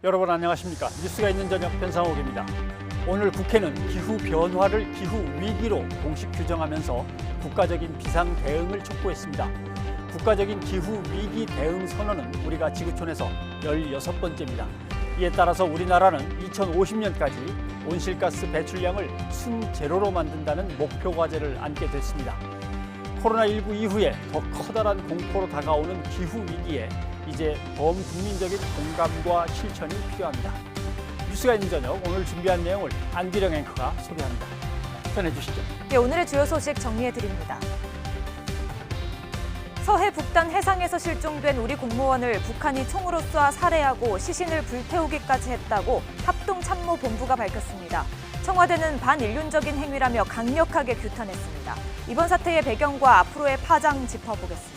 여러분 안녕하십니까? 뉴스가 있는 저녁 변상욱입니다. 오늘 국회는 기후 변화를 기후 위기로 공식 규정하면서 국가적인 비상 대응을 촉구했습니다. 국가적인 기후 위기 대응 선언은 우리가 지구촌에서 16번째입니다. 이에 따라서 우리나라는 2050년까지 온실가스 배출량을 순제로로 만든다는 목표 과제를 안게 됐습니다. 코로나19 이후에 더 커다란 공포로 다가오는 기후 위기에 이제 범국민적인 공감과 실천이 필요합니다. 뉴스가 있는 저녁 오늘 준비한 내용을 안기령 앵커가 소개합니다. 전해주시죠. 네, 오늘의 주요 소식 정리해드립니다. 서해 북단 해상에서 실종된 우리 공무원을 북한이 총으로 쏴 살해하고 시신을 불태우기까지 했다고 합동참모본부가 밝혔습니다. 청와대는 반인륜적인 행위라며 강력하게 규탄했습니다. 이번 사태의 배경과 앞으로의 파장 짚어보겠습니다.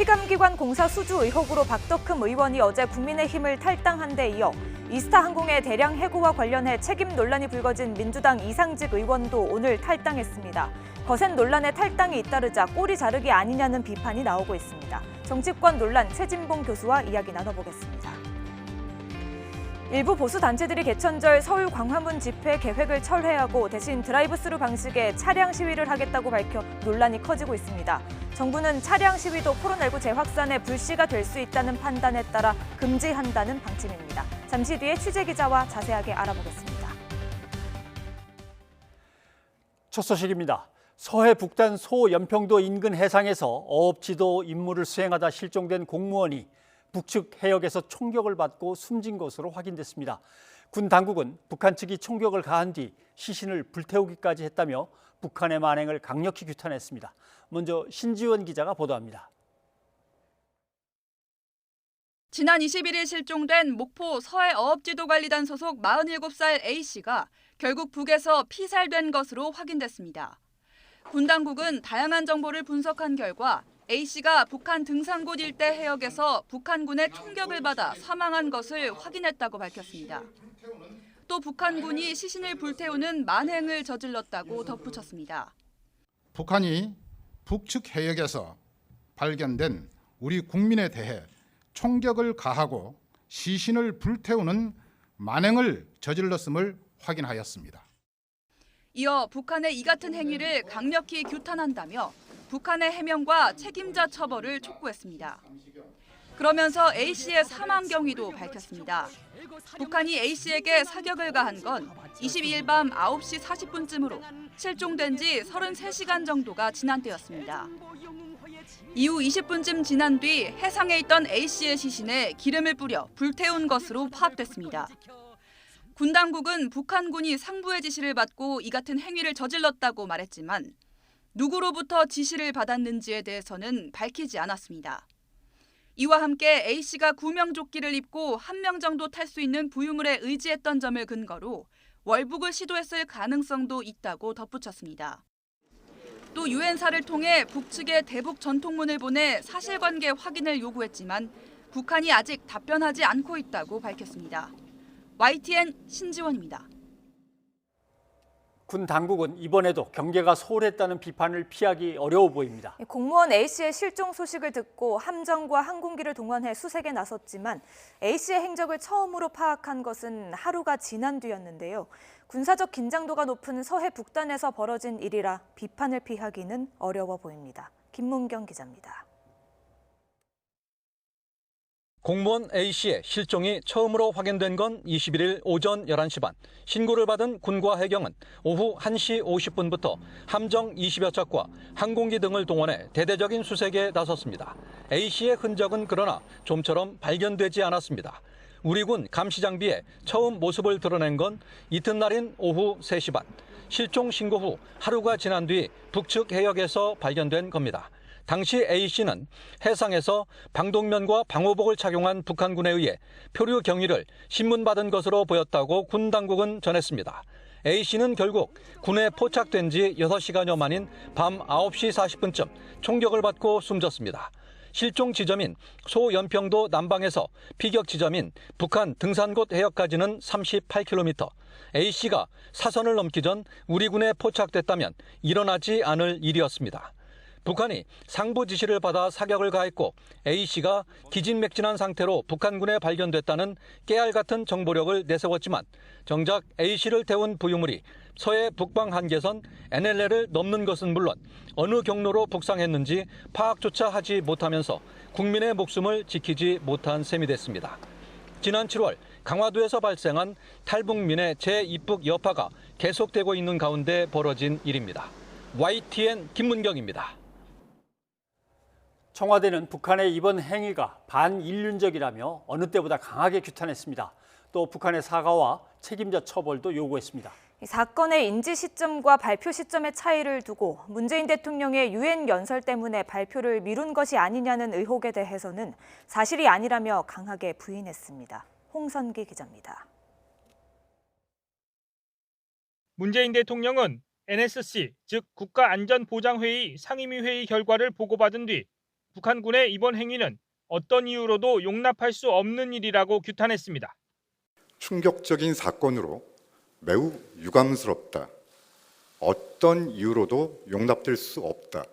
피감기관 공사 수주 의혹으로 박덕흠 의원이 어제 국민의힘을 탈당한 데 이어 이스타항공의 대량 해고와 관련해 책임 논란이 불거진 민주당 이상직 의원도 오늘 탈당했습니다. 거센 논란에 탈당이 잇따르자 꼬리 자르기 아니냐는 비판이 나오고 있습니다. 정치권 논란 최진봉 교수와 이야기 나눠보겠습니다. 일부 보수단체들이 개천절 서울 광화문 집회 계획을 철회하고 대신 드라이브스루 방식의 차량 시위를 하겠다고 밝혀 논란이 커지고 있습니다. 정부는 차량 시위도 코로나19 재확산의 불씨가 될 수 있다는 판단에 따라 금지한다는 방침입니다. 잠시 뒤에 취재기자와 자세하게 알아보겠습니다. 첫 소식입니다. 서해 북단 소연평도 인근 해상에서 어업지도 임무를 수행하다 실종된 공무원이 북측 해역에서 총격을 받고 숨진 것으로 확인됐습니다. 군 당국은 북한 측이 총격을 가한 뒤 시신을 불태우기까지 했다며 북한의 만행을 강력히 규탄했습니다. 먼저 신지원 기자가 보도합니다. 지난 21일 실종된 목포 서해어업지도관리단 소속 47살 A씨가 결국 북에서 피살된 것으로 확인됐습니다. 군 당국은 다양한 정보를 분석한 결과 A씨가 북한 등산곳 일대 해역에서 북한군의 총격을 받아 사망한 것을 확인했다고 밝혔습니다. 또 북한군이 시신을 불태우는 만행을 저질렀다고 덧붙였습니다. 북한이 북측 해역에서 발견된 우리 국민에 대해 총격을 가하고 시신을 불태우는 만행을 저질렀음을 확인하였습니다. 이어 북한의 이 같은 행위를 강력히 규탄한다며 북한의 해명과 책임자 처벌을 촉구했습니다. 그러면서 A씨의 사망 경위도 밝혔습니다. 북한이 A씨에게 사격을 가한 건 22일 밤 9시 40분쯤으로 실종된 지 33시간 정도가 지난 때였습니다. 이후 20분쯤 지난 뒤 해상에 있던 A씨의 시신에 기름을 뿌려 불태운 것으로 파악됐습니다. 군 당국은 북한군이 상부의 지시를 받고 이 같은 행위를 저질렀다고 말했지만 누구로부터 지시를 받았는지에 대해서는 밝히지 않았습니다. 이와 함께 A씨가 구명조끼를 입고 1명 정도 탈 수 있는 부유물에 의지했던 점을 근거로 월북을 시도했을 가능성도 있다고 덧붙였습니다. 또 유엔사를 통해 북측에 대북 전통문을 보내 사실관계 확인을 요구했지만 북한이 아직 답변하지 않고 있다고 밝혔습니다. YTN 신지원입니다. 군 당국은 이번에도 경계가 소홀했다는 비판을 피하기 어려워 보입니다. 공무원 A씨의 실종 소식을 듣고 함정과 항공기를 동원해 수색에 나섰지만 A씨의 행적을 처음으로 파악한 것은 하루가 지난 뒤였는데요. 군사적 긴장도가 높은 서해 북단에서 벌어진 일이라 비판을 피하기는 어려워 보입니다. 김문경 기자입니다. 공무원 A씨의 실종이 처음으로 확인된 건 21일 오전 11시 반. 신고를 받은 군과 해경은 오후 1시 50분부터 함정 20여 척과 항공기 등을 동원해 대대적인 수색에 나섰습니다. A씨의 흔적은 그러나 좀처럼 발견되지 않았습니다. 우리 군 감시장비에 처음 모습을 드러낸 건 이튿날인 오후 3시 반. 실종 신고 후 하루가 지난 뒤 북측 해역에서 발견된 겁니다. 당시 A씨는 해상에서 방독면과 방호복을 착용한 북한군에 의해 표류 경위를 신문받은 것으로 보였다고 군 당국은 전했습니다. A씨는 결국 군에 포착된 지 6시간여 만인 밤 9시 40분쯤 총격을 받고 숨졌습니다. 실종 지점인 소연평도 남방에서 피격 지점인 북한 등산곳 해역까지는 38km. A씨가 사선을 넘기 전 우리 군에 포착됐다면 일어나지 않을 일이었습니다. 북한이 상부 지시를 받아 사격을 가했고 A씨가 기진맥진한 상태로 북한군에 발견됐다는 깨알 같은 정보력을 내세웠지만 정작 A씨를 태운 부유물이 서해 북방 한계선 NLL을 넘는 것은 물론 어느 경로로 북상했는지 파악조차 하지 못하면서 국민의 목숨을 지키지 못한 셈이 됐습니다. 지난 7월 강화도에서 발생한 탈북민의 재입북 여파가 계속되고 있는 가운데 벌어진 일입니다. YTN 김문경입니다. 청와대는 북한의 이번 행위가 반인륜적이라며 어느 때보다 강하게 규탄했습니다. 또 북한의 사과와 책임자 처벌도 요구했습니다. 이 사건의 인지 시점과 발표 시점의 차이를 두고 문재인 대통령의 유엔 연설 때문에 발표를 미룬 것이 아니냐는 의혹에 대해서는 사실이 아니라며 강하게 부인했습니다. 홍선기 기자입니다. 문재인 대통령은 NSC, 즉 국가안전보장회의 상임위회의 결과를 보고받은 뒤 북한군의 이번 행위는 어떤 이유로도 용납할 수 없는 일이라고 규탄했습니다. 충격적인 사건으로 매우 유감스럽다. 어떤 이유로도 용납될 수 없다.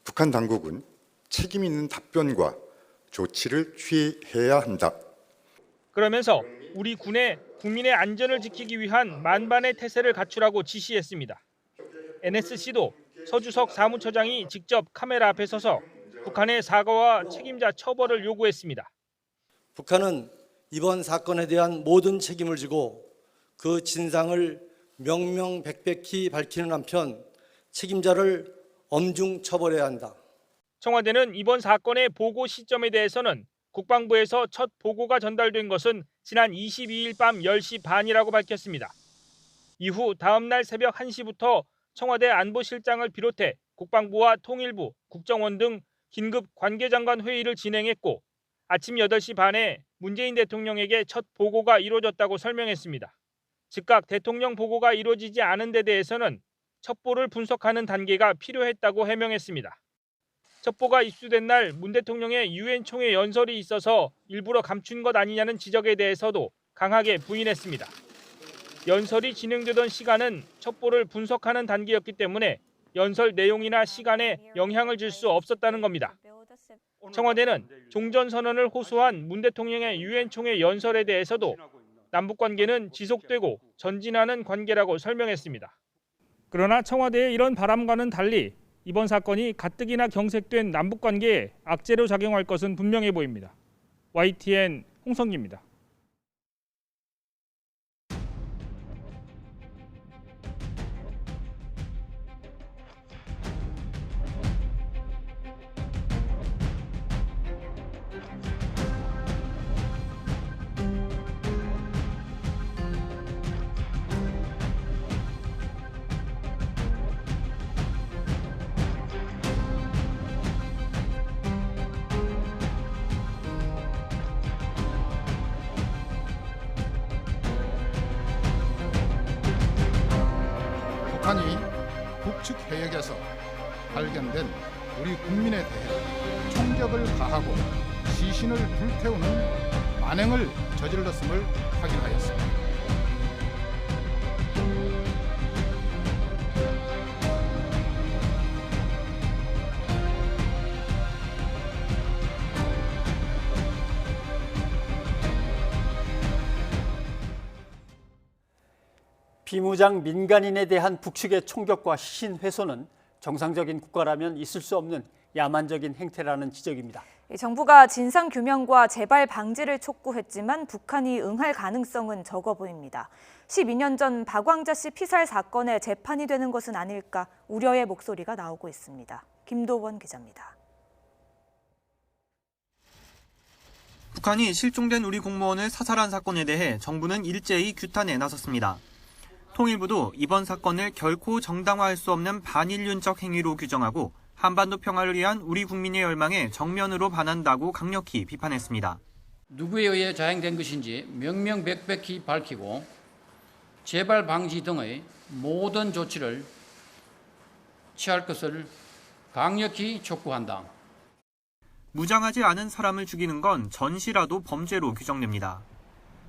북한 당국은 책임 있는 답변과 조치를 취해야 한다. 그러면서 우리 군의 국민의 안전을 지키기 위한 만반의 태세를 갖추라고 지시했습니다. NSC도 서주석 사무처장이 직접 카메라 앞에 서서 북한의 사과와 책임자 처벌을 요구했습니다. 북한은 이번 사건에 대한 모든 책임을 지고 그 진상을 명명백백히 밝히는 한편 책임자를 엄중 처벌해야 한다. 청와대는 이번 사건의 보고 시점에 대해서는 국방부에서 첫 보고가 전달된 것은 지난 22일 밤 10시 반이라고 밝혔습니다. 이후 다음 날 새벽 1시부터 청와대 안보실장을 비롯해 국방부와 통일부, 국정원 등 긴급 관계장관 회의를 진행했고 아침 8시 반에 문재인 대통령에게 첫 보고가 이루어졌다고 설명했습니다. 즉각 대통령 보고가 이루어지지 않은 데 대해서는 첩보를 분석하는 단계가 필요했다고 해명했습니다. 첩보가 입수된 날 문 대통령의 유엔 총회 연설이 있어서 일부러 감춘 것 아니냐는 지적에 대해서도 강하게 부인했습니다. 연설이 진행되던 시간은 첩보를 분석하는 단계였기 때문에 연설 내용이나 시간에 영향을 줄 수 없었다는 겁니다. 청와대는 종전선언을 호소한 문 대통령의 유엔 총회 연설에 대해서도 남북관계는 지속되고 전진하는 관계라고 설명했습니다. 그러나 청와대의 이런 바람과는 달리 이번 사건이 가뜩이나 경색된 남북관계에 악재로 작용할 것은 분명해 보입니다. YTN 홍성기입니다. 북한이 북측 해역에서 발견된 우리 국민에 대해 총격을 가하고 시신을 불태우는 만행을 저질렀음을 확인하였습니다. 비무장 민간인에 대한 북측의 총격과 시신 훼손은 정상적인 국가라면 있을 수 없는 야만적인 행태라는 지적입니다. 정부가 진상규명과 재발 방지를 촉구했지만 북한이 응할 가능성은 적어 보입니다. 12년 전 박왕자 씨 피살 사건에 재판이 되는 것은 아닐까 우려의 목소리가 나오고 있습니다. 김도원 기자입니다. 북한이 실종된 우리 공무원을 사살한 사건에 대해 정부는 일제히 규탄에 나섰습니다. 통일부도 이번 사건을 결코 정당화할 수 없는 반인륜적 행위로 규정하고 한반도 평화를 위한 우리 국민의 열망에 정면으로 반한다고 강력히 비판했습니다. 누구에 의해 자행된 것인지 명명백백히 밝히고 재발 방지 등의 모든 조치를 취할 것을 강력히 촉구한다. 무장하지 않은 사람을 죽이는 건 전시라도 범죄로 규정됩니다.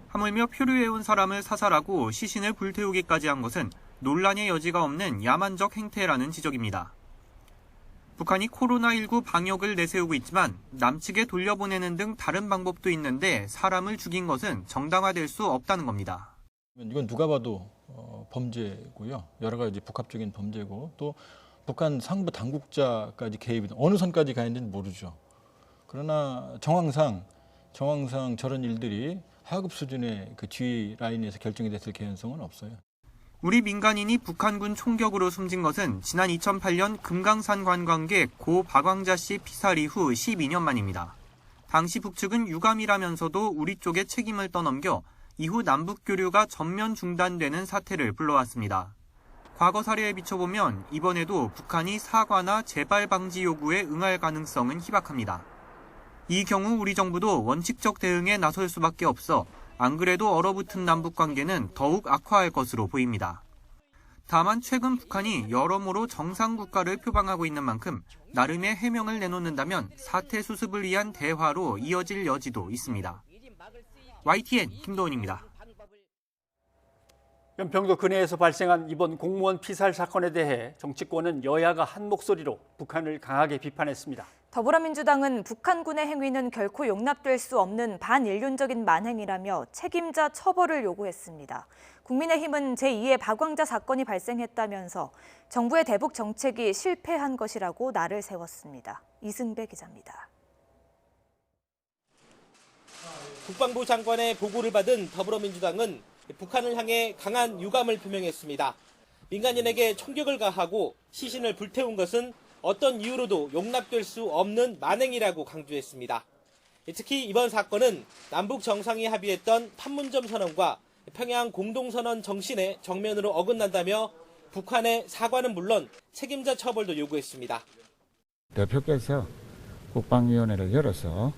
하물며 표류해온 사람을 사살하고 시신을 불태우기까지 한 것은 논란의 여지가 없는 야만적 행태라는 지적입니다. 북한이 코로나19 방역을 내세우고 있지만 남측에 돌려보내는 등 다른 방법도 있는데 사람을 죽인 것은 정당화될 수 없다는 겁니다. 이건 누가 봐도 범죄고요. 여러 가지 복합적인 범죄고 또 북한 상부 당국자까지 개입이 어느 선까지 가 있는지는 모르죠. 그러나 정황상 저런 일들이 하급 수준의 그 뒤 라인에서 결정이 됐을 개연성은 없어요. 우리 민간인이 북한군 총격으로 숨진 것은 지난 2008년 금강산 관광객 고 박광자 씨 피살 이후 12년 만입니다. 당시 북측은 유감이라면서도 우리 쪽에 책임을 떠넘겨 이후 남북 교류가 전면 중단되는 사태를 불러왔습니다. 과거 사례에 비춰보면 이번에도 북한이 사과나 재발 방지 요구에 응할 가능성은 희박합니다. 이 경우 우리 정부도 원칙적 대응에 나설 수밖에 없어 안 그래도 얼어붙은 남북 관계는 더욱 악화할 것으로 보입니다. 다만 최근 북한이 여러모로 정상 국가를 표방하고 있는 만큼 나름의 해명을 내놓는다면 사태 수습을 위한 대화로 이어질 여지도 있습니다. YTN 김도훈입니다. 연평도 근해에서 발생한 이번 공무원 피살 사건에 대해 정치권은 여야가 한 목소리로 북한을 강하게 비판했습니다. 더불어민주당은 북한군의 행위는 결코 용납될 수 없는 반인륜적인 만행이라며 책임자 처벌을 요구했습니다. 국민의힘은 제2의 박광자 사건이 발생했다면서 정부의 대북 정책이 실패한 것이라고 날을 세웠습니다. 이승배 기자입니다. 국방부 장관의 보고를 받은 더불어민주당은 북한을 향해 강한 유감을 표명했습니다. 민간인에게 총격을 가하고 시신을 불태운 것은 어떤 이유로도 용납될 수 없는 만행이라고 강조했습니다. 특히 이번 사건은 남북 정상이 합의했던 판문점 선언과 평양 공동선언 정신에 정면으로 어긋난다며 북한의 사과는 물론 책임자 처벌도 요구했습니다. 대표께서 국방위원회를 열어서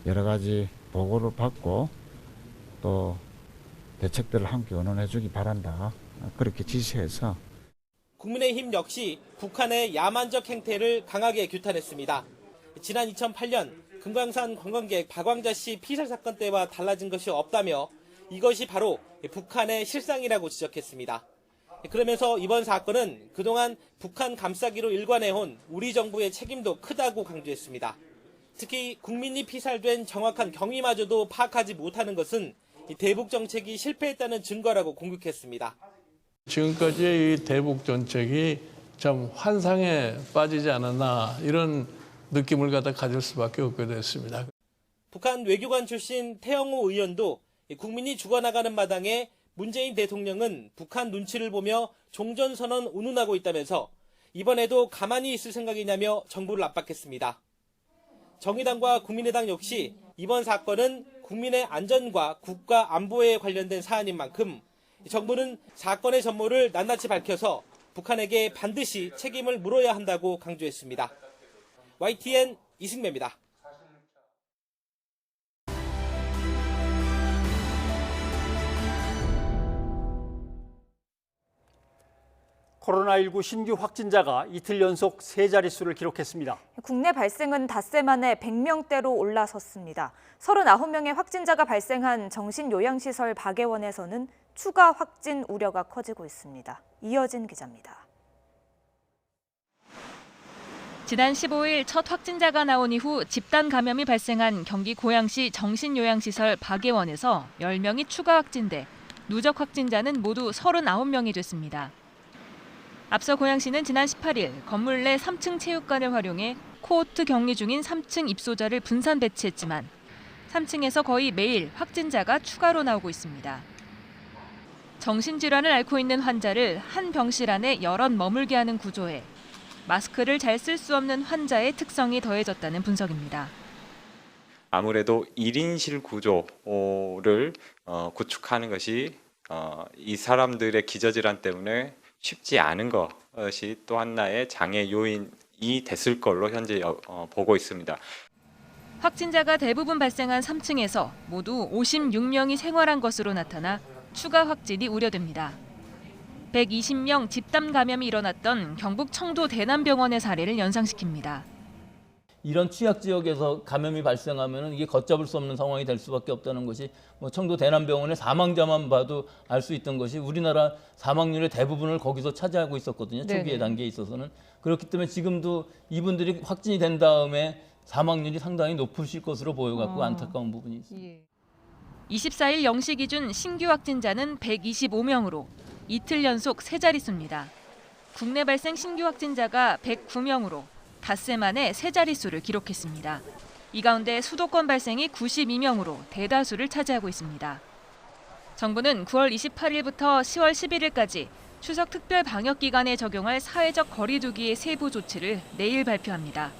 여러 가지 보고를 받고 또 대책들을 함께 의논해 주기 바란다. 그렇게 지시해서 국민의힘 역시 북한의 야만적 행태를 강하게 규탄했습니다. 지난 2008년 금강산 관광객 박광자 씨 피살 사건 때와 달라진 것이 없다며 이것이 바로 북한의 실상이라고 지적했습니다. 그러면서 이번 사건은 그동안 북한 감싸기로 일관해온 우리 정부의 책임도 크다고 강조했습니다. 특히 국민이 피살된 정확한 경위마저도 파악하지 못하는 것은 대북 정책이 실패했다는 증거라고 공격했습니다. 지금까지의 이 대북 정책이 좀 환상에 빠지지 않았나 이런 느낌을 가질 수밖에 없게 됐습니다. 북한 외교관 출신 태영호 의원도 국민이 죽어나가는 마당에 문재인 대통령은 북한 눈치를 보며 종전선언 운운하고 있다면서 이번에도 가만히 있을 생각이냐며 정부를 압박했습니다. 정의당과 국민의당 역시 이번 사건은 국민의 안전과 국가 안보에 관련된 사안인 만큼 정부는 사건의 전모를 낱낱이 밝혀서 북한에게 반드시 책임을 물어야 한다고 강조했습니다. YTN 이승배입니다. 코로나19 신규 확진자가 이틀 연속 세 자릿수를 기록했습니다. 국내 발생은 닷새 만에 100명대로 올라섰습니다. 39명의 확진자가 발생한 정신요양시설 박애원에서는 추가 확진 우려가 커지고 있습니다. 이어진 기자입니다. 지난 15일 첫 확진자가 나온 이후 집단 감염이 발생한 경기 고양시 정신요양시설 박애원에서 10명이 추가 확진돼 누적 확진자는 모두 39명이 됐습니다. 앞서 고양시는 지난 18일 건물 내 3층 체육관을 활용해 코호트 격리 중인 3층 입소자를 분산 배치했지만 3층에서 거의 매일 확진자가 추가로 나오고 있습니다. 정신질환을 앓고 있는 환자를 한 병실 안에 여럿 머물게 하는 구조에 마스크를 잘 쓸 수 없는 환자의 특성이 더해졌다는 분석입니다. 아무래도 1인실 구조를 구축하는 것이 이 사람들의 기저질환 때문에 쉽지 않은 것이 또 하나의 장애 요인이 됐을 걸로 현재 보고 있습니다. 확진자가 대부분 발생한 3층에서 모두 56명이 생활한 것으로 나타나 추가 확진이 우려됩니다. 120명 집단 감염이 일어났던 경북 청도 대남병원의 사례를 연상시킵니다. 이런 취약 지역에서 감염이 발생하면 이게 걷잡을 수 없는 상황이 될 수밖에 없다는 것이 뭐 청도 대남병원의 사망자만 봐도 알 수 있던 것이 우리나라 사망률의 대부분을 거기서 차지하고 있었거든요. 초기의 네네. 단계에 있어서는. 그렇기 때문에 지금도 이분들이 확진이 된 다음에 사망률이 상당히 높으실 것으로 보여갖고 안타까운 부분이 있습니다. 24일 0시 기준 신규 확진자는 125명으로 이틀 연속 세 자릿수입니다. 국내 발생 신규 확진자가 109명으로 닷새 만에 세 자릿수를 기록했습니다. 이 가운데 수도권 발생이 92명으로 대다수를 차지하고 있습니다. 정부는 9월 28일부터 10월 11일까지 추석 특별 방역 기간에 적용할 사회적 거리 두기의 세부 조치를 내일 발표합니다.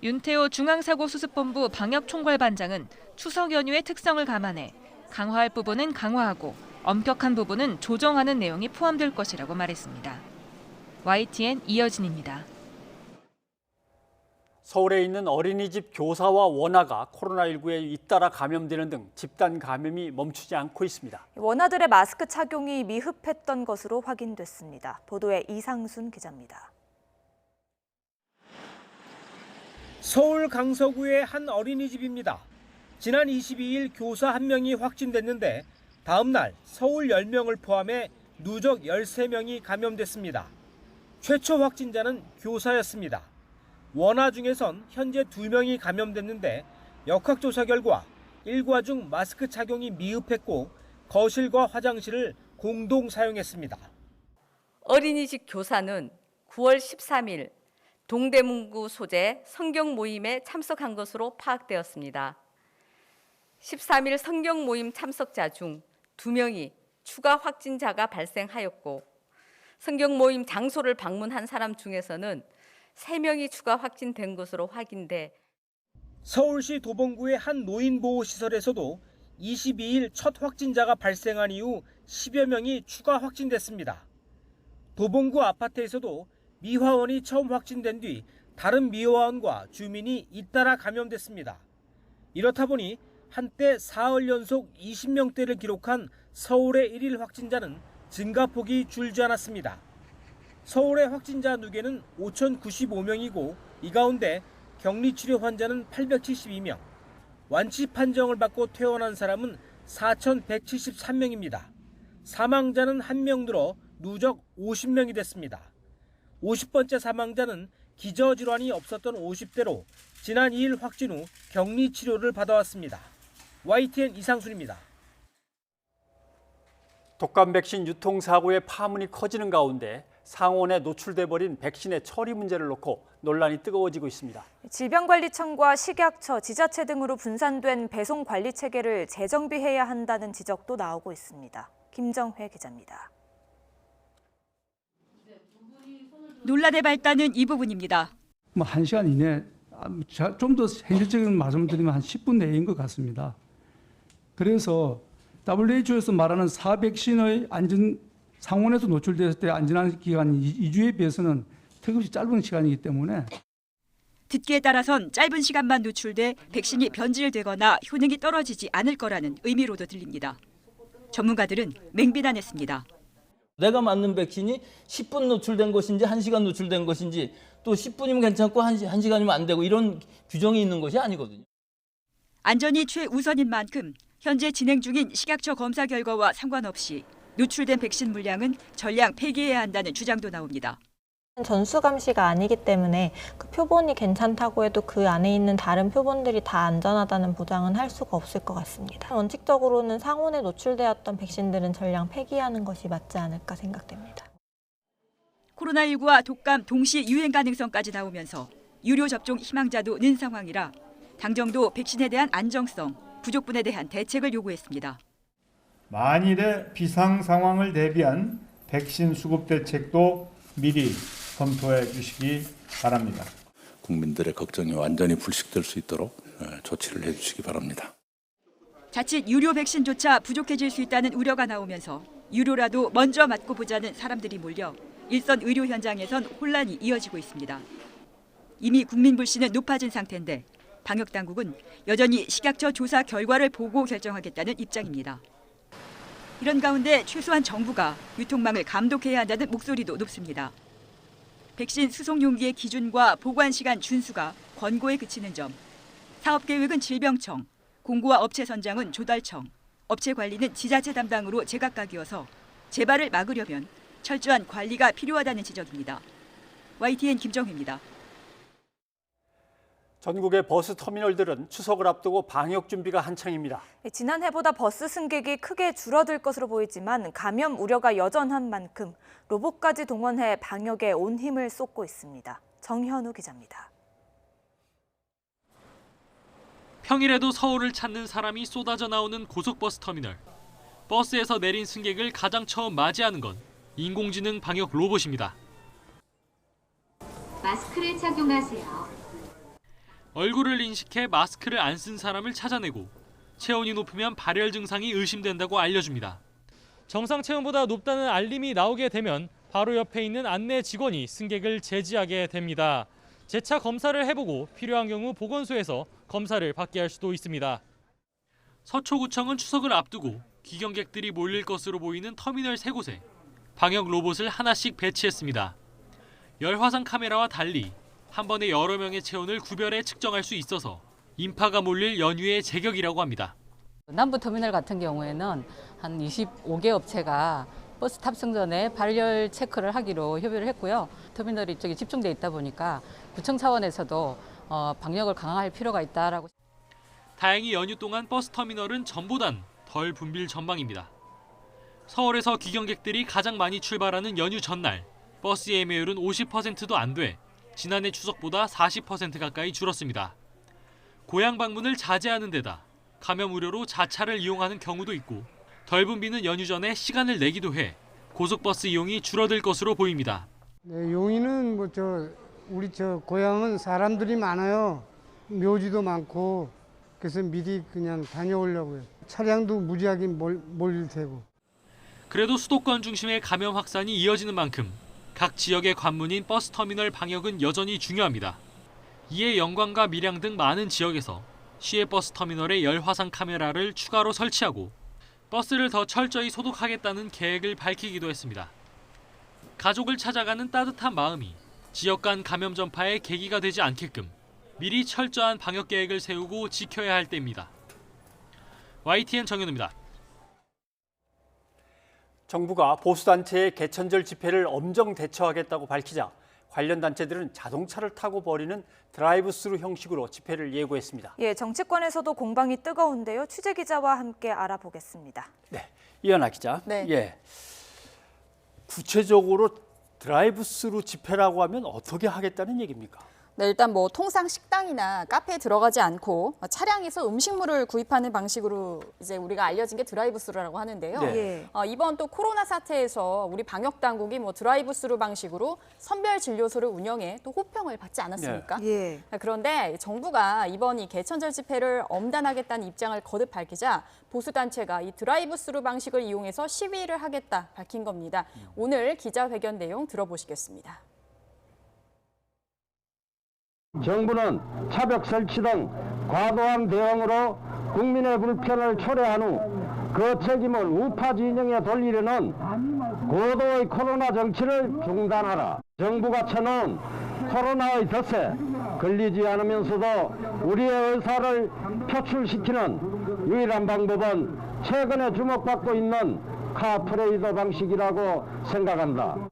윤태호 중앙사고수습본부 방역총괄반장은 추석 연휴의 특성을 감안해 강화할 부분은 강화하고 엄격한 부분은 조정하는 내용이 포함될 것이라고 말했습니다. YTN 이여진입니다. 서울에 있는 어린이집 교사와 원아가 코로나19에 잇따라 감염되는 등 집단 감염이 멈추지 않고 있습니다. 원아들의 마스크 착용이 미흡했던 것으로 확인됐습니다. 보도에 이상순 기자입니다. 서울 강서구의 한 어린이집입니다. 지난 22일 교사 1명이 확진됐는데 다음 날 서울 10명을 포함해 누적 13명이 감염됐습니다. 최초 확진자는 교사였습니다. 원아 중에선 현재 2명이 감염됐는데 역학조사 결과 일과 중 마스크 착용이 미흡했고 거실과 화장실을 공동 사용했습니다. 어린이집 교사는 9월 13일 동대문구 소재 성경 모임에 참석한 것으로 파악되었습니다. 13일 성경 모임 참석자 중 2명이 추가 확진자가 발생하였고 성경 모임 장소를 방문한 사람 중에서는 3명이 추가 확진된 것으로 확인돼 서울시 도봉구의 한 노인보호시설에서도 22일 첫 확진자가 발생한 이후 10여 명이 추가 확진됐습니다. 도봉구 아파트에서도 미화원이 처음 확진된 뒤 다른 미화원과 주민이 잇따라 감염됐습니다. 이렇다 보니 한때 사흘 연속 20명대를 기록한 서울의 1일 확진자는 증가폭이 줄지 않았습니다. 서울의 확진자 누계는 5,095명이고 이 가운데 격리치료 환자는 872명, 완치 판정을 받고 퇴원한 사람은 4,173명입니다. 사망자는 1명 늘어 누적 50명이 됐습니다. 50번째 사망자는 기저질환이 없었던 50대로 지난 2일 확진 후 격리치료를 받아왔습니다. YTN 이상순입니다. 독감 백신 유통 사고의 파문이 커지는 가운데 상온에 노출돼 버린 백신의 처리 문제를 놓고 논란이 뜨거워지고 있습니다. 질병관리청과 식약처, 지자체 등으로 분산된 배송 관리 체계를 재정비해야 한다는 지적도 나오고 있습니다. 김정회 기자입니다. 논란의 발단은 이 부분입니다. 1시간 이내 좀 더 현실적인 말씀을 드리면 한 10분 내인 것 같습니다. 그래서 WHO에서 말하는 사백신의 상온에서 노출됐을 때 안전한 기간이 2주에 비해서는 턱없이 짧은 시간이기 때문에 듣기에 따라선 짧은 시간만 노출돼 백신이 변질되거나 효능이 떨어지지 않을 거라는 의미로도 들립니다. 전문가들은 맹비난했습니다. 내가 맞는 백신이 10분 노출된 것인지 1시간 노출된 것인지 또 10분이면 괜찮고 1시간이면 안 되고 이런 규정이 있는 것이 아니거든요. 안전이 최우선인 만큼 현재 진행 중인 식약처 검사 결과와 상관없이 노출된 백신 물량은 전량 폐기해야 한다는 주장도 나옵니다. 전수감시가 아니기 때문에 그 표본이 괜찮다고 해도 그 안에 있는 다른 표본들이 다 안전하다는 보장은 할 수가 없을 것 같습니다. 원칙적으로는 상온에 노출되었던 백신들은 전량 폐기하는 것이 맞지 않을까 생각됩니다. 코로나19와 독감 동시 유행 가능성까지 나오면서 유료 접종 희망자도 는 상황이라 당정도 백신에 대한 안정성, 부족분에 대한 대책을 요구했습니다. 만일의 비상 상황을 대비한 백신 수급 대책도 미리 검토해 주시기 바랍니다. 국민들의 걱정이 완전히 불식될 수 있도록 조치를 해 주시기 바랍니다. 자칫 유료 백신조차 부족해질 수 있다는 우려가 나오면서 유료라도 먼저 맞고 보자는 사람들이 몰려 일선 의료 현장에선 혼란이 이어지고 있습니다. 이미 국민 불신은 높아진 상태인데 방역당국은 여전히 식약처 조사 결과를 보고 결정하겠다는 입장입니다. 이런 가운데 최소한 정부가 유통망을 감독해야 한다는 목소리도 높습니다. 백신 수송 용기의 기준과 보관 시간 준수가 권고에 그치는 점, 사업계획은 질병청, 공고와 업체 선장은 조달청, 업체 관리는 지자체 담당으로 제각각이어서 재발을 막으려면 철저한 관리가 필요하다는 지적입니다. YTN 김정혜입니다. 전국의 버스 터미널들은 추석을 앞두고 방역 준비가 한창입니다. 지난해보다 버스 승객이 크게 줄어들 것으로 보이지만 감염 우려가 여전한 만큼 로봇까지 동원해 방역에 온 힘을 쏟고 있습니다. 정현우 기자입니다. 평일에도 서울을 찾는 사람이 쏟아져 나오는 고속버스 터미널. 버스에서 내린 승객을 가장 처음 맞이하는 건 인공지능 방역 로봇입니다. 마스크를 착용하세요. 얼굴을 인식해 마스크를 안 쓴 사람을 찾아내고 체온이 높으면 발열 증상이 의심된다고 알려줍니다. 정상 체온보다 높다는 알림이 나오게 되면 바로 옆에 있는 안내 직원이 승객을 제지하게 됩니다. 재차 검사를 해보고 필요한 경우 보건소에서 검사를 받게 할 수도 있습니다. 서초구청은 추석을 앞두고 귀경객들이 몰릴 것으로 보이는 터미널 3곳에 방역 로봇을 하나씩 배치했습니다. 열화상 카메라와 달리 한 번에 여러 명의 체온을 구별해 측정할 수 있어서 인파가 몰릴 연휴의 제격이라고 합니다. 남부터미널 같은 경우에는 한 25개 업체가 버스 탑승 전에 발열 체크를 하기로 협의를 했고요. 터미널이 이쪽에 집중돼 있다 보니까 구청 차원에서도 방역을 강화할 필요가 있다라고. 다행히 연휴 동안 버스 터미널은 전보단 덜 붐빌 전망입니다. 서울에서 귀경객들이 가장 많이 출발하는 연휴 전날 버스 예매율은 50%도 안 돼 지난해 추석보다 40% 가까이 줄었습니다. 고향 방문을 자제하는 데다 감염 우려로 자차를 이용하는 경우도 있고 덜 붐비는 연휴 전에 시간을 내기도 해 고속버스 이용이 줄어들 것으로 보입니다. 네, 용인은 우리 고향은 사람들이 많아요. 묘지도 많고 그래서 미리 그냥 다녀오려고요. 차량도 무지하게 몰릴 테고. 그래도 수도권 중심의 감염 확산이 이어지는 만큼 각 지역의 관문인 버스터미널 방역은 여전히 중요합니다. 이에 영광과 밀양 등 많은 지역에서 시외 버스터미널에 열화상 카메라를 추가로 설치하고 버스를 더 철저히 소독하겠다는 계획을 밝히기도 했습니다. 가족을 찾아가는 따뜻한 마음이 지역 간 감염 전파의 계기가 되지 않게끔 미리 철저한 방역 계획을 세우고 지켜야 할 때입니다. YTN 정현우입니다. 정부가 보수단체의 개천절 집회를 엄정 대처하겠다고 밝히자 관련 단체들은 자동차를 타고 벌이는 드라이브스루 형식으로 집회를 예고했습니다. 예, 정치권에서도 공방이 뜨거운데요. 취재 기자와 함께 알아보겠습니다. 네, 이현아 기자. 네. 예, 구체적으로 드라이브스루 집회라고 하면 어떻게 하겠다는 얘기입니까? 네, 일단 통상 식당이나 카페에 들어가지 않고 차량에서 음식물을 구입하는 방식으로 이제 우리가 알려진 게 드라이브스루라고 하는데요. 네. 이번 또 코로나 사태에서 우리 방역 당국이 드라이브스루 방식으로 선별 진료소를 운영해 또 호평을 받지 않았습니까? 예. 그런데 정부가 이번 이 개천절 집회를 엄단하겠다는 입장을 거듭 밝히자 보수단체가 이 드라이브스루 방식을 이용해서 시위를 하겠다 밝힌 겁니다. 오늘 기자회견 내용 들어보시겠습니다. 정부는 차벽 설치 등 과도한 대응으로 국민의 불편을 초래한 후 그 책임을 우파 진영에 돌리려는 고도의 코로나 정치를 중단하라. 정부가 쳐놓은 코로나의 덫에 걸리지 않으면서도 우리의 의사를 표출시키는 유일한 방법은 최근에 주목받고 있는 카프레이더 방식이라고 생각한다.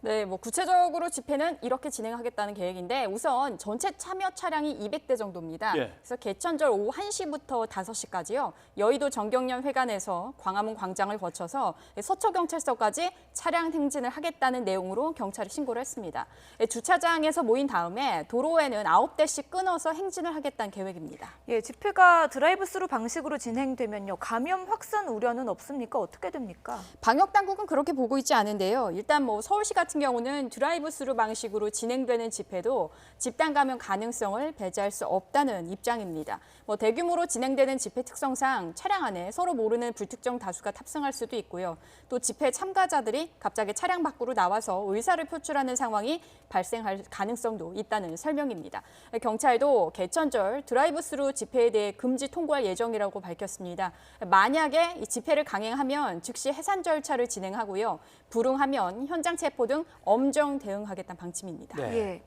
네, 구체적으로 집회는 이렇게 진행하겠다는 계획인데 우선 전체 참여 차량이 200대 정도입니다. 예. 그래서 개천절 오후 1시부터 5시까지요. 여의도 정경련 회관에서 광화문 광장을 거쳐서 서초경찰서까지 차량 행진을 하겠다는 내용으로 경찰에 신고를 했습니다. 주차장에서 모인 다음에 도로에는 9대씩 끊어서 행진을 하겠다는 계획입니다. 예, 집회가 드라이브스루 방식으로 진행되면요. 감염 확산 우려는 없습니까? 어떻게 됩니까? 방역 당국은 그렇게 보고 있지 않은데요. 일단 서울시 같은 경우는 드라이브스루 방식으로 진행되는 집회도 집단 감염 가능성을 배제할 수 없다는 입장입니다. 대규모로 진행되는 집회 특성상 차량 안에 서로 모르는 불특정 다수가 탑승할 수도 있고요. 또 집회 참가자들이 갑자기 차량 밖으로 나와서 의사를 표출하는 상황이 발생할 가능성도 있다는 설명입니다. 경찰도 개천절 드라이브스루 집회에 대해 금지 통보할 예정이라고 밝혔습니다. 만약에 이 집회를 강행하면 즉시 해산 절차를 진행하고요. 불응하면 현장 체포 등 엄정 대응하겠다는 방침입니다. 네. 예.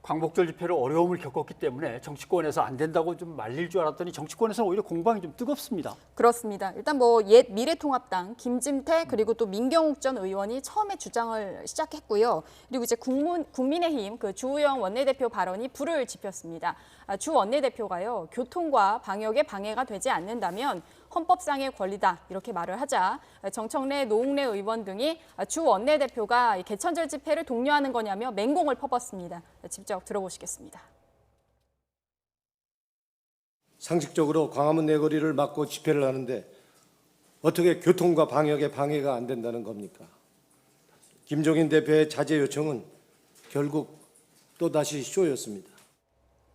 광복절 집회로 어려움을 겪었기 때문에 정치권에서 안 된다고 좀 말릴 줄 알았더니 정치권에서는 오히려 공방이 좀 뜨겁습니다. 그렇습니다. 일단 옛 미래통합당 김진태 그리고 또 민경욱 전 의원이 처음에 주장을 시작했고요. 그리고 이제 국민의힘 주우영 원내대표 발언이 불을 지폈습니다. 주 원내대표가요, 교통과 방역에 방해가 되지 않는다면 헌법상의 권리다 이렇게 말을 하자 정청래, 노웅래 의원 등이 주 원내대표가 개천절 집회를 독려하는 거냐며 맹공을 퍼붓습니다. 직접 들어보시겠습니다. 상식적으로 광화문 내거리를 막고 집회를 하는데 어떻게 교통과 방역에 방해가 안 된다는 겁니까? 김종인 대표의 자제 요청은 결국 또다시 쇼였습니다.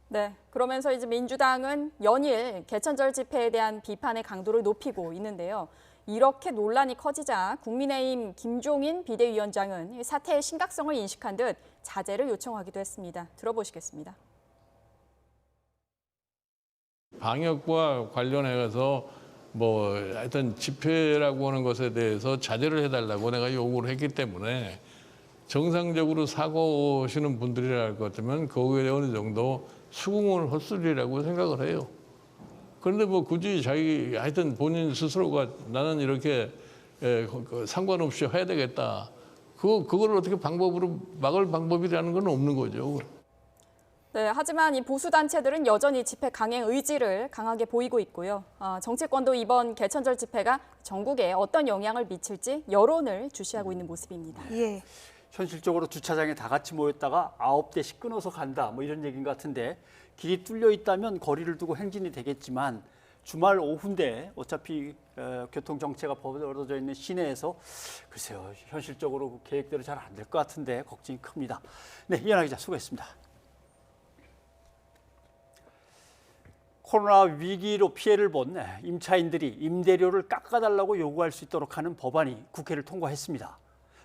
네, 그러면서 이제 민주당은 연일 개천절 집회에 대한 비판의 강도를 높이고 있는데요. 이렇게 논란이 커지자 국민의힘 김종인 비대위원장은 사태의 심각성을 인식한 듯 자제를 요청하기도 했습니다. 들어보시겠습니다. 방역과 관련해서 하여튼 집회라고 하는 것에 대해서 자제를 해달라고 내가 요구를 했기 때문에 정상적으로 사고 오시는 분들이랄 것 같으면 거기에 어느 정도 수긍을 헛소리라고 생각을 해요. 그런데 굳이 하여튼 본인 스스로가 나는 이렇게 상관없이 해야 되겠다. 그걸 어떻게 방법으로 막을 방법이라는 건 없는 거죠. 네, 하지만 이 보수단체들은 여전히 집회 강행 의지를 강하게 보이고 있고요. 정치권도 이번 개천절 집회가 전국에 어떤 영향을 미칠지 여론을 주시하고 있는 모습입니다. 예. 현실적으로 주차장에 다 같이 모였다가 9대씩 끊어서 간다 이런 얘기인 것 같은데 길이 뚫려 있다면 거리를 두고 행진이 되겠지만 주말 오후인데 어차피 교통 정체가 벌어져 있는 시내에서 글쎄요 현실적으로 계획대로 잘 안 될 것 같은데 걱정이 큽니다. 네, 이현아 기자 수고했습니다. 코로나 위기로 피해를 본 임차인들이 임대료를 깎아달라고 요구할 수 있도록 하는 법안이 국회를 통과했습니다.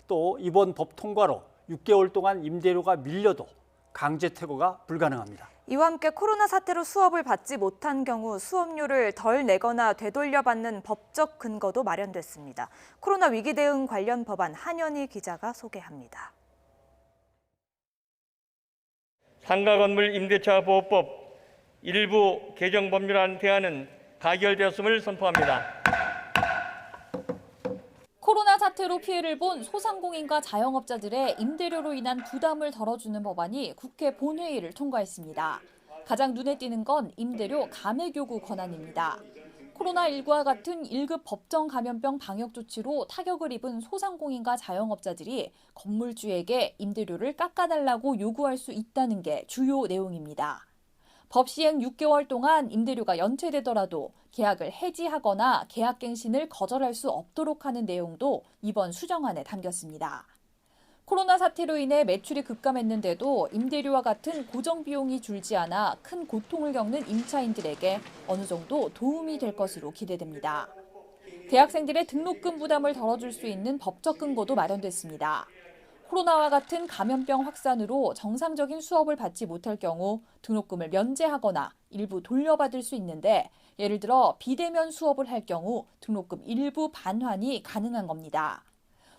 또 이번 법 통과로 6개월 동안 임대료가 밀려도 강제 퇴거가 불가능합니다. 이와 함께 코로나 사태로 수업을 받지 못한 경우 수업료를 덜 내거나 되돌려받는 법적 근거도 마련됐습니다. 코로나 위기 대응 관련 법안 한현희 기자가 소개합니다. 상가건물 임대차 보호법 일부 개정 법률안 대안은 가결되었음을 선포합니다. 코로나 사태로 피해를 본 소상공인과 자영업자들의 임대료로 인한 부담을 덜어주는 법안이 국회 본회의를 통과했습니다. 가장 눈에 띄는 건 임대료 감액 요구 권한입니다. 코로나19와 같은 1급 법정 감염병 방역 조치로 타격을 입은 소상공인과 자영업자들이 건물주에게 임대료를 깎아달라고 요구할 수 있다는 게 주요 내용입니다. 법 시행 6개월 동안 임대료가 연체되더라도 계약을 해지하거나 계약갱신을 거절할 수 없도록 하는 내용도 이번 수정안에 담겼습니다. 코로나 사태로 인해 매출이 급감했는데도 임대료와 같은 고정 비용이 줄지 않아 큰 고통을 겪는 임차인들에게 어느 정도 도움이 될 것으로 기대됩니다. 대학생들의 등록금 부담을 덜어줄 수 있는 법적 근거도 마련됐습니다. 코로나와 같은 감염병 확산으로 정상적인 수업을 받지 못할 경우 등록금을 면제하거나 일부 돌려받을 수 있는데 예를 들어 비대면 수업을 할 경우 등록금 일부 반환이 가능한 겁니다.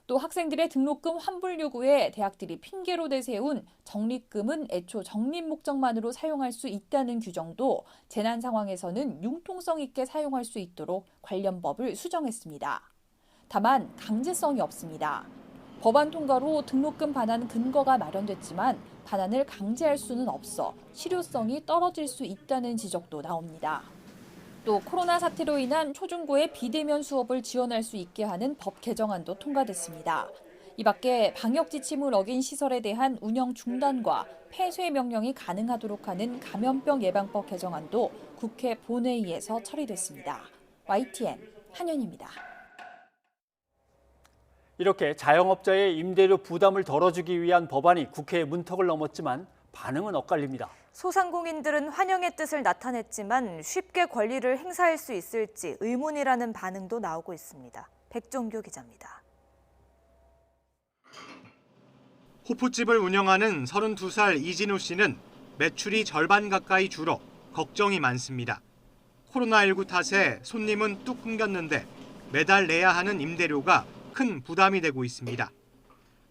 또 학생들의 등록금 환불 요구에 대학들이 핑계로 내세운 적립금은 애초 적립 목적만으로 사용할 수 있다는 규정도 재난 상황에서는 융통성 있게 사용할 수 있도록 관련 법을 수정했습니다. 다만 강제성이 없습니다. 법안 통과로 등록금 반환 근거가 마련됐지만 반환을 강제할 수는 없어 실효성이 떨어질 수 있다는 지적도 나옵니다. 또 코로나 사태로 인한 초중고의 비대면 수업을 지원할 수 있게 하는 법 개정안도 통과됐습니다. 이 밖에 방역 지침을 어긴 시설에 대한 운영 중단과 폐쇄 명령이 가능하도록 하는 감염병 예방법 개정안도 국회 본회의에서 처리됐습니다. YTN 한현입니다. 이렇게 자영업자의 임대료 부담을 덜어주기 위한 법안이 국회의 문턱을 넘었지만 반응은 엇갈립니다. 소상공인들은 환영의 뜻을 나타냈지만 쉽게 권리를 행사할 수 있을지 의문이라는 반응도 나오고 있습니다. 백종규 기자입니다. 호프집을 운영하는 32살 이진우 씨는 매출이 절반 가까이 줄어 걱정이 많습니다. 코로나19 탓에 손님은 뚝 끊겼는데 매달 내야 하는 임대료가 큰 부담이 되고 있습니다.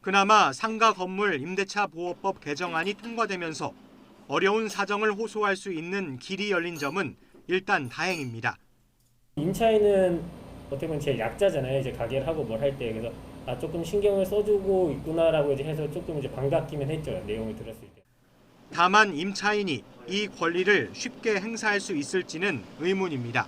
그나마 상가 건물 임대차 보호법 개정안이 통과되면서 어려운 사정을 호소할 수 있는 길이 열린 점은 일단 다행입니다. 임차인은 어떻게 보면 제일 약자잖아요. 이제 가게를 하고 뭘 할 때. 그래서 조금 신경을 써주고 있구나라고 이제 해서 조금 이제 반갑기만 했죠. 내용을 들었을 때. 다만 임차인이 이 권리를 쉽게 행사할 수 있을지는 의문입니다.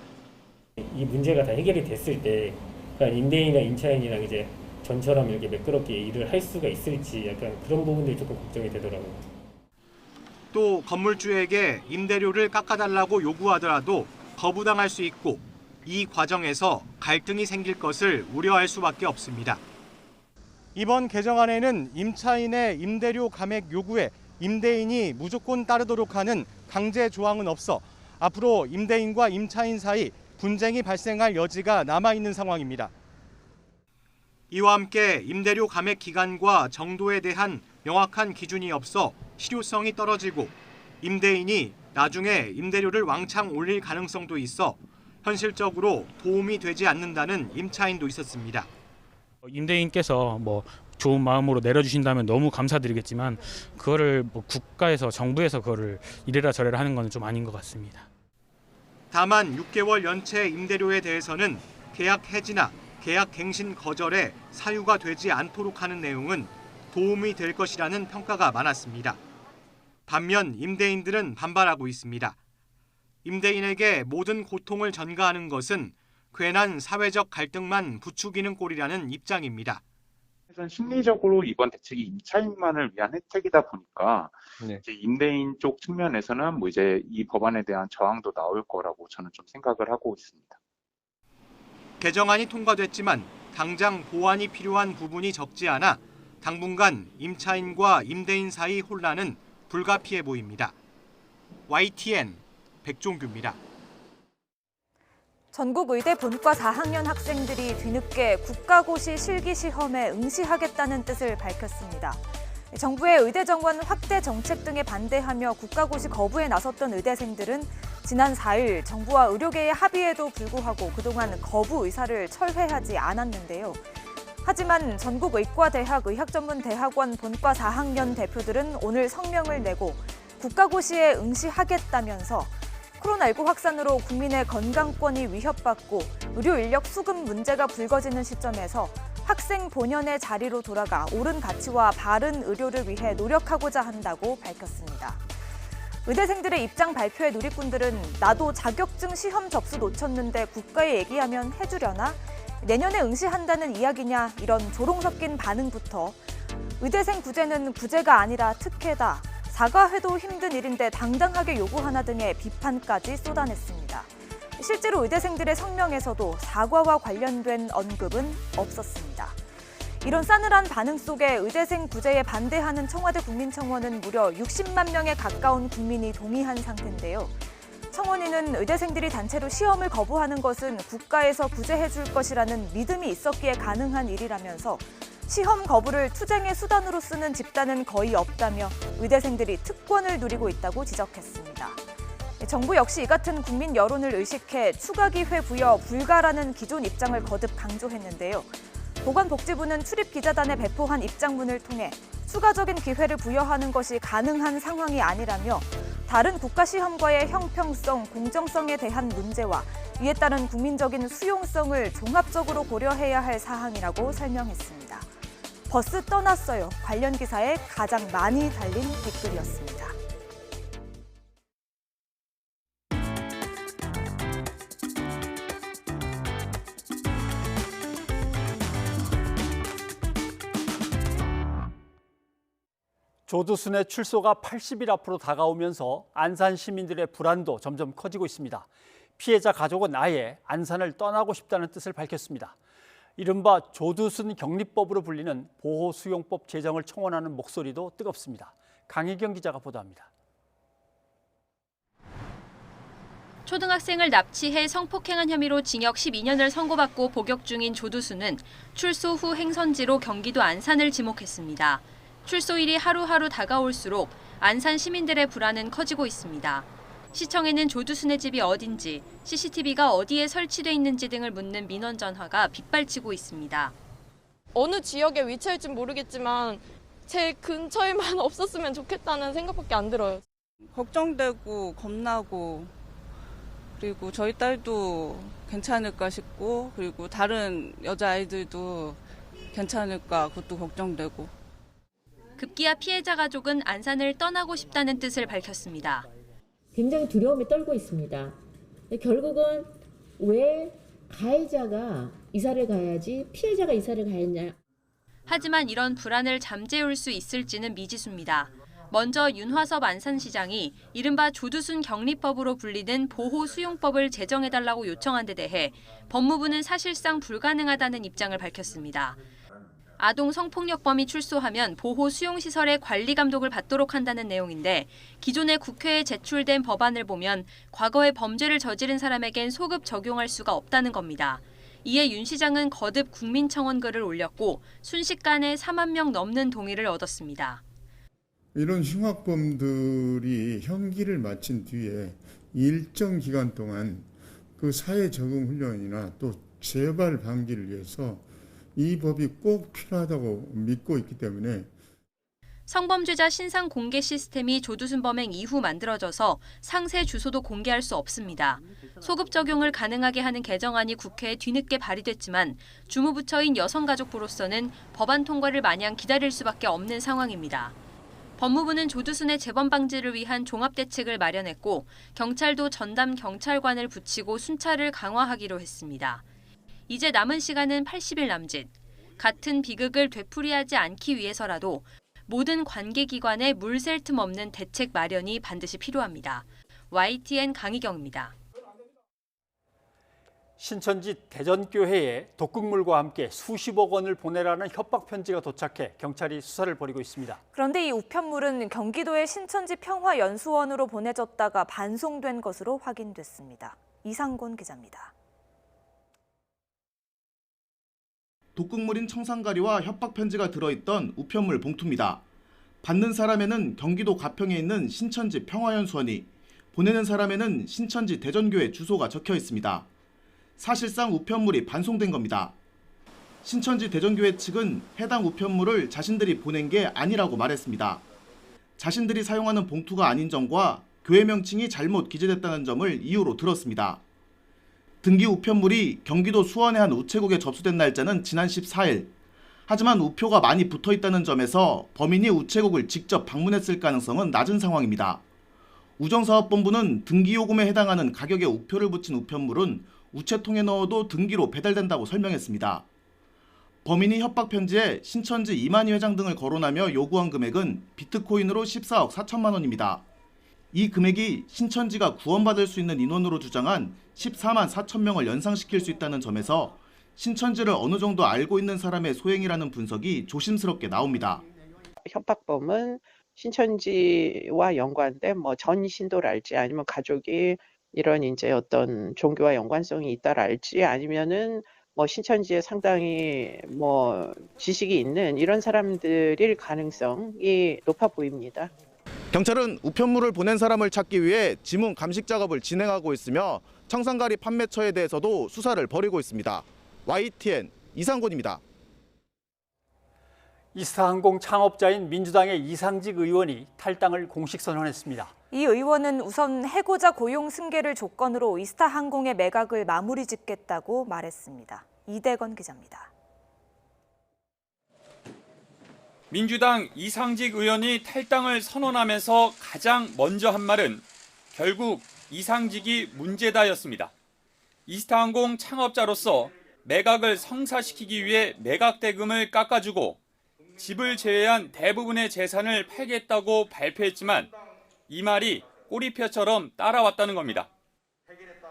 이 문제가 다 해결이 됐을 때 그러니까 임대인이나 임차인이랑 이제 전처럼 이렇게 매끄럽게 일을 할 수가 있을지 약간 그런 부분들이 조금 걱정이 되더라고요. 또 건물주에게 임대료를 깎아달라고 요구하더라도 거부당할 수 있고 이 과정에서 갈등이 생길 것을 우려할 수밖에 없습니다. 이번 개정안에는 임차인의 임대료 감액 요구에 임대인이 무조건 따르도록 하는 강제 조항은 없어 앞으로 임대인과 임차인 사이 분쟁이 발생할 여지가 남아있는 상황입니다. 이와 함께 임대료 감액 기간과 정도에 대한 명확한 기준이 없어 실효성이 떨어지고 임대인이 나중에 임대료를 왕창 올릴 가능성도 있어 현실적으로 도움이 되지 않는다는 임차인도 있었습니다. 임대인께서 좋은 마음으로 내려주신다면 너무 감사드리겠지만 그거를 국가에서 정부에서 그거를 이래라 저래라 하는 건 좀 아닌 것 같습니다. 다만 6개월 연체 임대료에 대해서는 계약 해지나 계약 갱신 거절에 사유가 되지 않도록 하는 내용은 도움이 될 것이라는 평가가 많았습니다. 반면 임대인들은 반발하고 있습니다. 임대인에게 모든 고통을 전가하는 것은 괜한 사회적 갈등만 부추기는 꼴이라는 입장입니다. 심리적으로 이번 대책이 임차인만을 위한 혜택이다 보니까 이제 임대인 쪽 측면에서는 이제 이 법안에 대한 저항도 나올 거라고 저는 좀 생각을 하고 있습니다. 개정안이 통과됐지만 당장 보완이 필요한 부분이 적지 않아 당분간 임차인과 임대인 사이 혼란은 불가피해 보입니다. YTN 백종규입니다. 전국 의대 본과 4학년 학생들이 뒤늦게 국가고시 실기시험에 응시하겠다는 뜻을 밝혔습니다. 정부의 의대 정원 확대 정책 등에 반대하며 국가고시 거부에 나섰던 의대생들은 지난 4일 정부와 의료계의 합의에도 불구하고 그동안 거부 의사를 철회하지 않았는데요. 하지만 전국의과대학 의학전문대학원 본과 4학년 대표들은 오늘 성명을 내고 국가고시에 응시하겠다면서 코로나19 확산으로 국민의 건강권이 위협받고 의료 인력 수급 문제가 불거지는 시점에서 학생 본연의 자리로 돌아가 옳은 가치와 바른 의료를 위해 노력하고자 한다고 밝혔습니다. 의대생들의 입장 발표에 누리꾼들은 나도 자격증 시험 접수 놓쳤는데 국가에 얘기하면 해주려나? 내년에 응시한다는 이야기냐? 이런 조롱 섞인 반응부터 의대생 구제는 구제가 아니라 특혜다. 사과해도 힘든 일인데 당당하게 요구하나 등의 비판까지 쏟아냈습니다. 실제로 의대생들의 성명에서도 사과와 관련된 언급은 없었습니다. 이런 싸늘한 반응 속에 의대생 구제에 반대하는 청와대 국민청원은 무려 60만 명에 가까운 국민이 동의한 상태인데요. 청원인은 의대생들이 단체로 시험을 거부하는 것은 국가에서 구제해 줄 것이라는 믿음이 있었기에 가능한 일이라면서 시험 거부를 투쟁의 수단으로 쓰는 집단은 거의 없다며 의대생들이 특권을 누리고 있다고 지적했습니다. 정부 역시 이 같은 국민 여론을 의식해 추가 기회 부여 불가라는 기존 입장을 거듭 강조했는데요. 보건복지부는 출입기자단에 배포한 입장문을 통해 추가적인 기회를 부여하는 것이 가능한 상황이 아니라며 다른 국가시험과의 형평성, 공정성에 대한 문제와 이에 따른 국민적인 수용성을 종합적으로 고려해야 할 사항이라고 설명했습니다. 버스 떠났어요. 관련 기사에 가장 많이 달린 댓글이었습니다. 조두순의 출소가 80일 앞으로 다가오면서 안산 시민들의 불안도 점점 커지고 있습니다. 피해자 가족은 아예 안산을 떠나고 싶다는 뜻을 밝혔습니다. 이른바 조두순 격리법으로 불리는 보호수용법 제정을 청원하는 목소리도 뜨겁습니다. 강희경 기자가 보도합니다. 초등학생을 납치해 성폭행한 혐의로 징역 12년을 선고받고 복역 중인 조두순은 출소 후 행선지로 경기도 안산을 지목했습니다. 출소일이 하루하루 다가올수록 안산 시민들의 불안은 커지고 있습니다. 시청에는 조두순의 집이 어딘지, CCTV가 어디에 설치돼 있는지 등을 묻는 민원 전화가 빗발치고 있습니다. 어느 지역에 위치할진 모르겠지만 제 근처에만 없었으면 좋겠다는 생각밖에 안 들어요. 걱정되고 겁나고 그리고 저희 딸도 괜찮을까 싶고 그리고 다른 여자아이들도 괜찮을까 그것도 걱정되고. 급기야 피해자 가족은 안산을 떠나고 싶다는 뜻을 밝혔습니다. 굉장히 두려움에 떨고 있습니다. 결국은 왜 가해자가 이사를 가야지 피해자가 이사를 가했냐. 하지만 이런 불안을 잠재울 수 있을지는 미지수입니다. 먼저 윤화섭 안산시장이 이른바 조두순 격리법으로 불리는 보호수용법을 제정해달라고 요청한 데 대해 법무부는 사실상 불가능하다는 입장을 밝혔습니다. 아동 성폭력범이 출소하면 보호수용시설의 관리 감독을 받도록 한다는 내용인데 기존에 국회에 제출된 법안을 보면 과거에 범죄를 저지른 사람에겐 소급 적용할 수가 없다는 겁니다. 이에 윤 시장은 거듭 국민청원 글을 올렸고 순식간에 4만 명 넘는 동의를 얻었습니다. 이런 흉악범들이 형기를 마친 뒤에 일정 기간 동안 그 사회 적응 훈련이나 또 재발 방지를 위해서 이 법이 꼭 필요하다고 믿고 있기 때문에 성범죄자 신상 공개 시스템이 조두순 범행 이후 만들어져서 상세 주소도 공개할 수 없습니다. 소급 적용을 가능하게 하는 개정안이 국회에 뒤늦게 발의됐지만 주무부처인 여성가족부로서는 법안 통과를 마냥 기다릴 수밖에 없는 상황입니다. 법무부는 조두순의 재범 방지를 위한 종합대책을 마련했고 경찰도 전담 경찰관을 붙이고 순찰을 강화하기로 했습니다. 이제 남은 시간은 80일 남짓. 같은 비극을 되풀이하지 않기 위해서라도 모든 관계기관에 물 샐 틈 없는 대책 마련이 반드시 필요합니다. YTN 강희경입니다. 신천지 대전교회에 독극물과 함께 수십억 원을 보내라는 협박 편지가 도착해 경찰이 수사를 벌이고 있습니다. 그런데 이 우편물은 경기도의 신천지 평화연수원으로 보내졌다가 반송된 것으로 확인됐습니다. 이상곤 기자입니다. 독극물인 청산가리와 협박 편지가 들어있던 우편물 봉투입니다. 받는 사람에는 경기도 가평에 있는 신천지 평화연수원이, 보내는 사람에는 신천지 대전교회 주소가 적혀 있습니다. 사실상 우편물이 반송된 겁니다. 신천지 대전교회 측은 해당 우편물을 자신들이 보낸 게 아니라고 말했습니다. 자신들이 사용하는 봉투가 아닌 점과 교회 명칭이 잘못 기재됐다는 점을 이유로 들었습니다. 등기 우편물이 경기도 수원의 한 우체국에 접수된 날짜는 지난 14일. 하지만 우표가 많이 붙어 있다는 점에서 범인이 우체국을 직접 방문했을 가능성은 낮은 상황입니다. 우정사업본부는 등기요금에 해당하는 가격의 우표를 붙인 우편물은 우체통에 넣어도 등기로 배달된다고 설명했습니다. 범인이 협박 편지에 신천지 이만희 회장 등을 거론하며 요구한 금액은 비트코인으로 14억 4천만 원입니다. 이 금액이 신천지가 구원받을 수 있는 인원으로 주장한 14만 4천 명을 연상시킬 수 있다는 점에서 신천지를 어느 정도 알고 있는 사람의 소행이라는 분석이 조심스럽게 나옵니다. 협박범은 신천지와 연관된 전 신도를 알지 아니면 가족이 이런 이제 어떤 종교와 연관성이 있다를 알지 아니면은 신천지에 상당히 지식이 있는 이런 사람들일 가능성이 높아 보입니다. 경찰은 우편물을 보낸 사람을 찾기 위해 지문 감식 작업을 진행하고 있으며 청산가리 판매처에 대해서도 수사를 벌이고 있습니다. YTN 이상곤입니다. 이스타항공 창업자인 민주당의 이상직 의원이 탈당을 공식 선언했습니다. 이 의원은 우선 해고자 고용 승계를 조건으로 이스타항공의 매각을 마무리 짓겠다고 말했습니다. 이대건 기자입니다. 민주당 이상직 의원이 탈당을 선언하면서 가장 먼저 한 말은 결국 이상직이 문제다였습니다. 이스타항공 창업자로서 매각을 성사시키기 위해 매각 대금을 깎아주고 집을 제외한 대부분의 재산을 팔겠다고 발표했지만 이 말이 꼬리표처럼 따라왔다는 겁니다.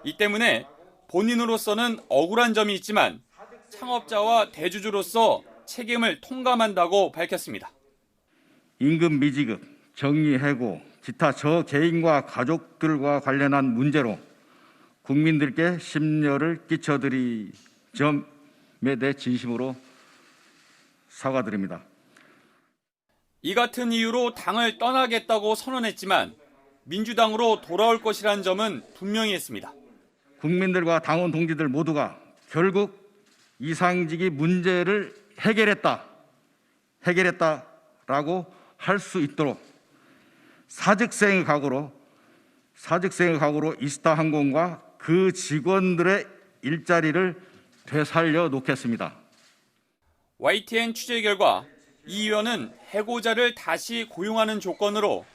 이 때문에 본인으로서는 억울한 점이 있지만 창업자와 대주주로서 책임을 통감한다고 밝혔습니다. 임금 미지급, 정리해고, 기타 저 개인과 가족들과 관련한 문제로 국민들께 심려를 끼쳐드린 점에 대해 진심으로 사과드립니다. 이 같은 이유로 당을 떠나겠다고 선언했지만 민주당으로 돌아올 것이라는 점은 분명히 했습니다. 국민들과 당원 동지들 모두가 결국 이상직이 문제를 해결했다라고 할 수 있도록 사직생의 각오로 이스타 항공과 그 직원들의 일자리를 되살려 놓겠습니다. YTN 취재 결과 이 의원은 해고자를 다시 고용하는 조건으로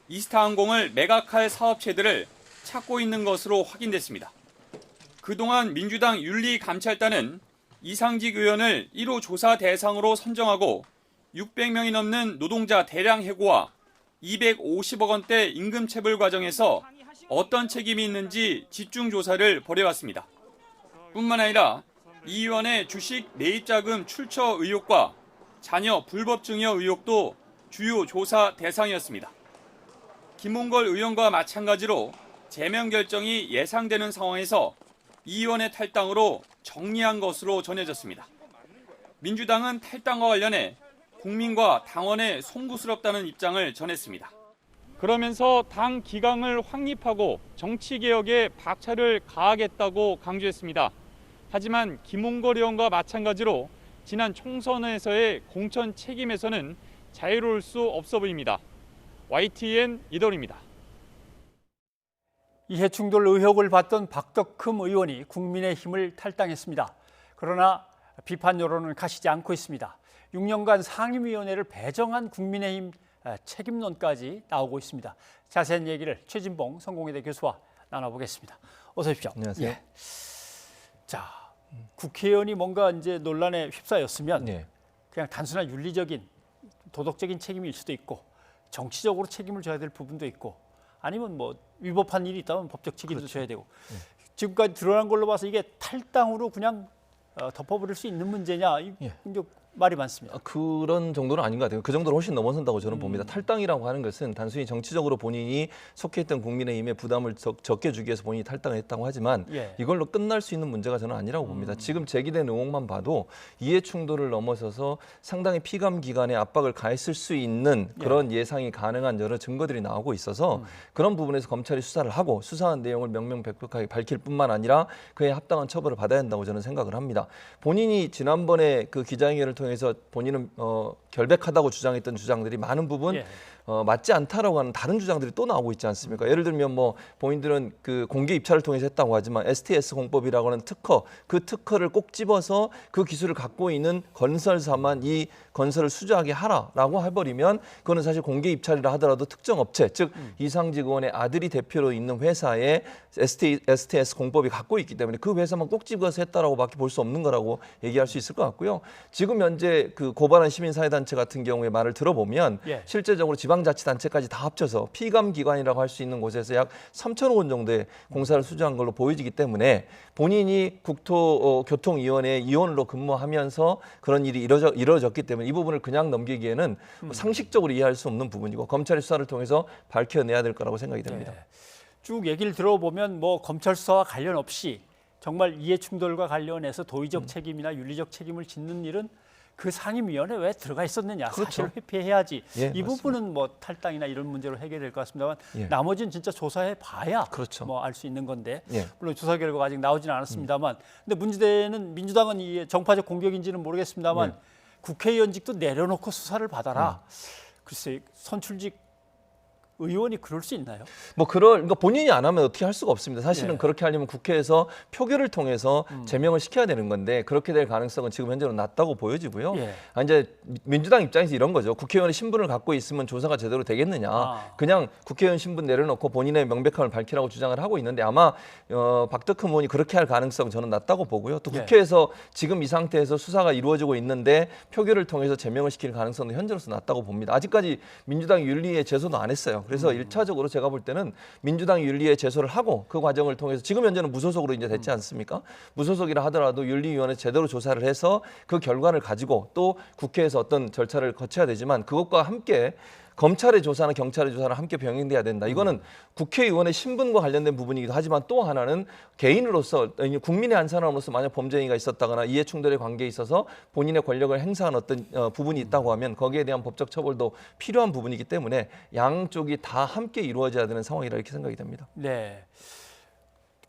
이스타항공을 매각할 사업체들을 찾고 있는 것으로 확인됐습니다. 그동안 민주당 윤리감찰단은 이상직 의원을 1호 조사 대상으로 선정하고 600명이 넘는 노동자 대량 해고와 250억 원대 임금체불 과정에서 어떤 책임이 있는지 집중 조사를 벌여왔습니다. 뿐만 아니라 이 의원의 주식 매입자금 출처 의혹과 자녀 불법 증여 의혹도 주요 조사 대상이었습니다. 김홍걸 의원과 마찬가지로 제명 결정이 예상되는 상황에서 이 의원의 탈당으로 정리한 것으로 전해졌습니다. 민주당은 탈당과 관련해 국민과 당원에 송구스럽다는 입장을 전했습니다. 그러면서 당 기강을 확립하고 정치개혁에 박차를 가하겠다고 강조했습니다. 하지만 김홍걸 의원과 마찬가지로 지난 총선에서의 공천 책임에서는 자유로울 수 없어 보입니다. YTN 이더리입니다. 이해충돌 의혹을 받던 박덕흠 의원이 국민의힘을 탈당했습니다. 그러나 비판 여론은 가시지 않고 있습니다. 6년간 상임위원회를 배정한 국민의힘 책임론까지 나오고 있습니다. 자세한 얘기를 최진봉 성공회대 교수와 나눠보겠습니다. 어서 오십시오. 안녕하세요. 예. 자, 국회의원이 뭔가 이제 논란에 휩싸였으면 그냥 단순한 윤리적인 도덕적인 책임일 수도 있고 정치적으로 책임을 져야 될 부분도 있고 아니면 뭐 위법한 일이 있다면 법적 책임도 져야 되고 지금까지 드러난 걸로 봐서 이게 탈당으로 그냥 덮어버릴 수 있는 문제냐 이제 말이 많습니다. 그런 정도는 아닌 것 같아요. 그 정도로 훨씬 넘어선다고 저는 봅니다. 탈당이라고 하는 것은 단순히 정치적으로 본인이 속해 있던 국민의힘에 부담을 적게 주기 위해서 본인이 탈당을 했다고 하지만 이걸로 끝날 수 있는 문제가 저는 아니라고 봅니다. 지금 제기된 의혹만 봐도 이해충돌을 넘어서서 상당히 피감 기관에 압박을 가했을 수 있는 그런 예상이 가능한 여러 증거들이 나오고 있어서 그런 부분에서 검찰이 수사를 하고 수사한 내용을 명명백백하게 밝힐 뿐만 아니라 그에 합당한 처벌을 받아야 한다고 저는 생각을 합니다. 본인이 지난번에 그 기자회견을 통해서 본인은 결백하다고 주장했던 주장들이 많은 부분 맞지 않다라고 하는 다른 주장들이 또 나오고 있지 않습니까? 예를 들면 뭐 본인들은 그 공개 입찰을 통해서 했다고 하지만 STS 공법이라고 하는 특허, 그 특허를 꼭 집어서 그 기술을 갖고 있는 건설사만 이 건설을 수주하게 하라라고 해버리면 그거는 사실 공개 입찰이라 하더라도 특정 업체, 즉 이상직 의원의 아들이 대표로 있는 회사에 STS 공법이 갖고 있기 때문에 그 회사만 꼭 집어서 했다라고밖에 볼 수 없는 거라고 얘기할 수 있을 것 같고요. 지금 현재 그 고발한 시민사회단체 같은 경우에 말을 들어보면 실제적으로 지방자치단체까지 다 합쳐서 피감기관이라고 할 수 있는 곳에서 약 3천억 원 정도의 공사를 수주한 걸로 보여지기 때문에 본인이 국토교통위원회 위원으로 근무하면서 그런 일이 이루어졌기 때문에 이 부분을 그냥 넘기기에는 상식적으로 이해할 수 없는 부분이고 검찰의 수사를 통해서 밝혀내야 될 거라고 생각이 됩니다. 쭉 얘기를 들어보면 뭐 검찰 수사와 관련 없이 정말 이해충돌과 관련해서 도의적 책임이나 윤리적 책임을 짓는 일은 그 상임위원회에 들어가 있었느냐 사실을 회피해야지 이 부분은 뭐 탈당이나 이런 문제로 해결될 것 같습니다만 나머지는 진짜 조사해 봐야 뭐 알 수 있는 건데 물론 조사 결과가 아직 나오지는 않았습니다만 근데 문제는 민주당은 이 정파적 공격인지는 모르겠습니다만 국회의원직도 내려놓고 수사를 받아라. 글쎄 선출직 의원이 그럴 수 있나요? 그러니까 본인이 안 하면 어떻게 할 수가 없습니다. 사실은 그렇게 하려면 국회에서 표결을 통해서 제명을 시켜야 되는 건데 그렇게 될 가능성은 지금 현재는 낮다고 보여지고요. 이제 민주당 입장에서 이런 거죠. 국회의원의 신분을 갖고 있으면 조사가 제대로 되겠느냐. 그냥 국회의원 신분 내려놓고 본인의 명백함을 밝히라고 주장을 하고 있는데 아마 박덕흠 의원이 그렇게 할 가능성은 저는 낮다고 보고요. 또 국회에서 지금 이 상태에서 수사가 이루어지고 있는데 표결을 통해서 제명을 시킬 가능성도 현재로서 낮다고 봅니다. 아직까지 민주당 윤리에 제소도 안 했어요. 그래서 1차적으로 제가 볼 때는 민주당 윤리에 제소를 하고 그 과정을 통해서 지금 현재는 무소속으로 이제 됐지 않습니까? 무소속이라 하더라도 윤리위원회 제대로 조사를 해서 그 결과를 가지고 또 국회에서 어떤 절차를 거쳐야 되지만 그것과 함께 검찰의 조사나 경찰의 조사는 함께 병행돼야 된다. 이거는 국회의원의 신분과 관련된 부분이기도 하지만 또 하나는 개인으로서 국민의 한 사람으로서 만약 범죄 행위가 있었다거나 이해충돌의 관계에 있어서 본인의 권력을 행사한 어떤 부분이 있다고 하면 거기에 대한 법적 처벌도 필요한 부분이기 때문에 양쪽이 다 함께 이루어져야 되는 상황이라 이렇게 생각이 됩니다. 네.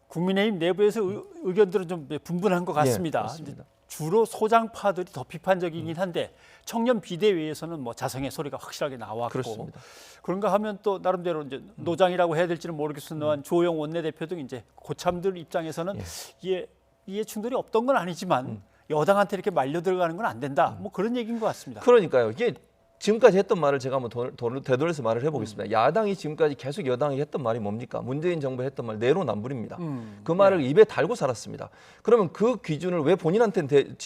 국민의힘 내부에서 의견들은 좀 분분한 것 같습니다. 맞습니다. 주로 소장파들이 더 비판적이긴 한데 청년 비대위에서는 뭐 자성의 소리가 확실하게 나왔고 그렇습니다. 그런가 하면 또 나름대로 이제 노장이라고 해야 될지는 모르겠습니다만 주호영 원내대표 등 이제 고참들 입장에서는 이해 충돌이 없던 건 아니지만 여당한테 이렇게 말려 들어가는 건 안 된다. 뭐 그런 얘기인 것 같습니다. 그러니까요. 이게 지금까지 했던 말을 제가 한번 되돌려서 말을 해보겠습니다. 야당이 지금까지 계속 여당이 했던 말이 뭡니까? 문재인 정부 했던 말 내로남불입니다. 그 말을 입에 달고 살았습니다. 그러면 그 기준을 왜 본인한테는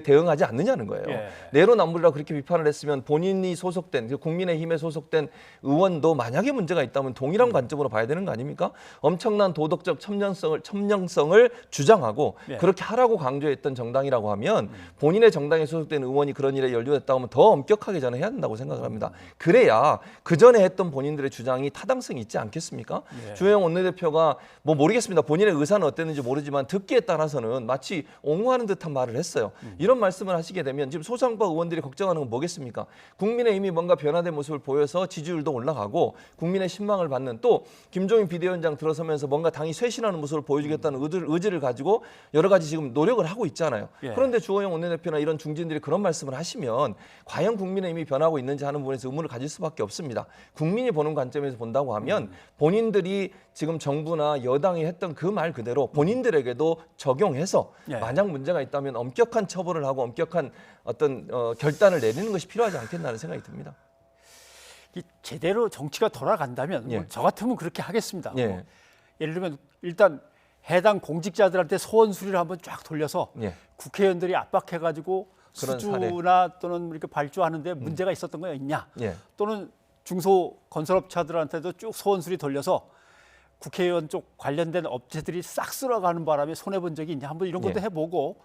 대응하지 않느냐는 거예요. 내로남불이라고 그렇게 비판을 했으면 본인이 소속된 국민의힘에 소속된 의원도 만약에 문제가 있다면 동일한 관점으로 봐야 되는 거 아닙니까? 엄청난 도덕적 첨령성을 주장하고 그렇게 하라고 강조했던 정당이라고 하면 본인의 정당에 소속된 의원이 그런 일에 연루됐다고 하면 더 엄격하게 저는 해야 된다고 생각을 합니다. 그래야 그 전에 했던 본인들의 주장이 타당성이 있지 않겠습니까? 주호영 원내대표가 뭐 모르겠습니다. 본인의 의사는 어땠는지 모르지만 듣기에 따라서는 마치 옹호하는 듯한 말을 했어요. 이런 말씀을 하시게 되면 지금 소상파 의원들이 걱정하는 건 뭐겠습니까? 국민의힘이 뭔가 변화된 모습을 보여서 지지율도 올라가고 국민의 신망을 받는 또 김종인 비대위원장 들어서면서 뭔가 당이 쇄신하는 모습을 보여주겠다는 의지를 가지고 여러 가지 지금 노력을 하고 있잖아요. 그런데 주호영 원내대표나 이런 중진들이 그런 말씀을 하시면 과연 국민의힘이 변하고 있는지 하는 부분에서 의문을 가질 수밖에 없습니다. 국민이 보는 관점에서 본다고 하면 본인들이 지금 정부나 여당이 했던 그 말 그대로 본인들에게도 적용해서 만약 문제가 있다면 엄격한 처벌을 하고 엄격한 어떤 결단을 내리는 것이 필요하지 않겠나는 생각이 듭니다. 제대로 정치가 돌아간다면 뭐 저 같으면 그렇게 하겠습니다. 뭐 예를 들면 일단 해당 공직자들한테 소원 수리를 한번 쫙 돌려서 국회의원들이 압박해가지고 수주나 또는 이렇게 발주하는데 문제가 있었던 거 있냐? 또는 중소 건설업체들한테도 쭉 소원 수리 돌려서 국회의원 쪽 관련된 업체들이 싹 쓸어가는 바람에 손해본 적이 있냐? 한번 이런 것도 해보고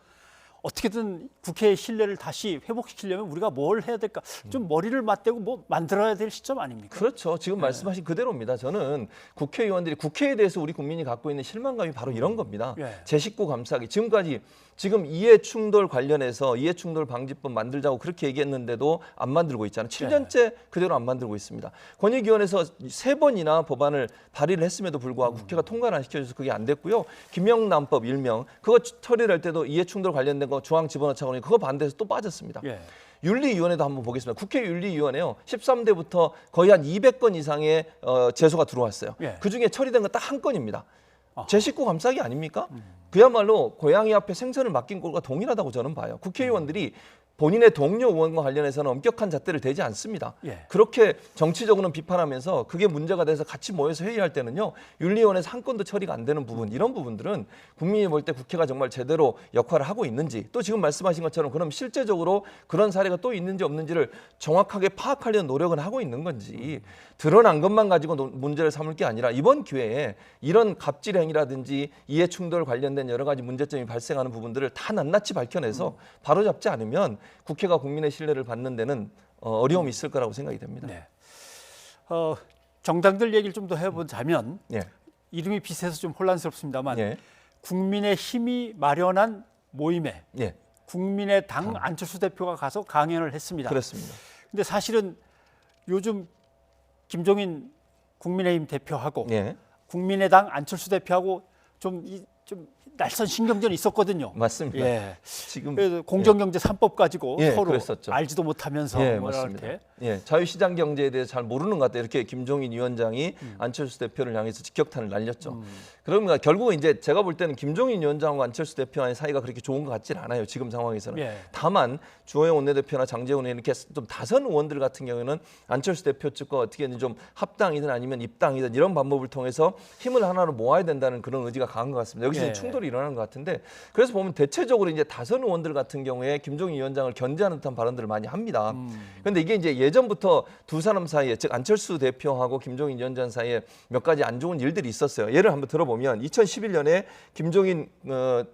어떻게든 국회의 신뢰를 다시 회복시키려면 우리가 뭘 해야 될까? 좀 머리를 맞대고 뭐 만들어야 될 시점 아닙니까? 그렇죠. 지금 말씀하신 그대로입니다. 저는 국회의원들이 국회에 대해서 우리 국민이 갖고 있는 실망감이 바로 이런 겁니다. 제 식구 감싸기. 지금 이해충돌 관련해서 이해충돌 방지법 만들자고 그렇게 얘기했는데도 안 만들고 있잖아요. 7년째 그대로 안 만들고 있습니다. 권익위원회에서 3번이나 법안을 발의를 했음에도 불구하고 국회가 통과를 안 시켜줘서 그게 안 됐고요. 김영란법 일명 그거 처리를 할 때도 이해충돌 관련된 거 조항 집어넣자고 하니 그거 반대해서 또 빠졌습니다. 윤리위원회도 한번 보겠습니다. 국회 윤리위원회요. 13대부터 거의 한 200건 이상의 제소가 들어왔어요. 그중에 처리된 건 딱 한 건입니다. 제 식구 감싸기 아닙니까? 그야말로 고양이 앞에 생선을 맡긴 꼴과 동일하다고 저는 봐요. 국회의원들이 본인의 동료 의원과 관련해서는 엄격한 잣대를 대지 않습니다. 그렇게 정치적으로는 비판하면서 그게 문제가 돼서 같이 모여서 회의할 때는요. 윤리위원회에서 한 건도 처리가 안 되는 부분 이런 부분들은 국민이 볼 때 국회가 정말 제대로 역할을 하고 있는지 또 지금 말씀하신 것처럼 그럼 실제적으로 그런 사례가 또 있는지 없는지를 정확하게 파악하려는 노력은 하고 있는 건지 드러난 것만 가지고 문제를 삼을 게 아니라 이번 기회에 이런 갑질 행위라든지 이해충돌 관련된 여러 가지 문제점이 발생하는 부분들을 다 낱낱이 밝혀내서 바로잡지 않으면 국회가 국민의 신뢰를 받는 데는 어려움이 있을 거라고 생각이 됩니다. 정당들 얘기를 좀 더 해보자면 이름이 비슷해서 좀 혼란스럽습니다만 국민의힘이 마련한 모임에 국민의당 안철수 대표가 가서 강연을 했습니다. 그렇습니다. 근데 사실은 요즘 김종인 국민의힘 대표하고 국민의당 안철수 대표하고 좀 날선 신경전이 있었거든요. 맞습니다. 지금 그래서 공정경제 3법 가지고 서로 그랬었죠. 알지도 못하면서 맞습니다. 자유시장 경제에 대해서 잘 모르는 것 같아요. 이렇게 김종인 위원장이 안철수 대표를 향해서 직격탄을 날렸죠. 그러면 결국은 이제 제가 볼 때는 김종인 위원장과 안철수 대표와의 사이가 그렇게 좋은 것 같지는 않아요. 지금 상황에서는. 다만 주호영 원내대표나 장제원 의원 이렇게 좀 다선 의원들 같은 경우에는 안철수 대표 측과 어떻게든 좀 합당이든 아니면 입당이든 이런 방법을 통해서 힘을 하나로 모아야 된다는 그런 의지가 강한 것 같습니다. 여기서 충돌이 일어나는 것 같은데 그래서 보면 대체적으로 이제 다선 의원들 같은 경우에 김종인 위원장을 견제하는 듯한 발언들을 많이 합니다. 그런데 이게 이제 예전부터 두 사람 사이에 즉 안철수 대표하고 김종인 위원장 사이에 몇 가지 안 좋은 일들이 있었어요. 예를 한번 들어보면 2011년에 김종인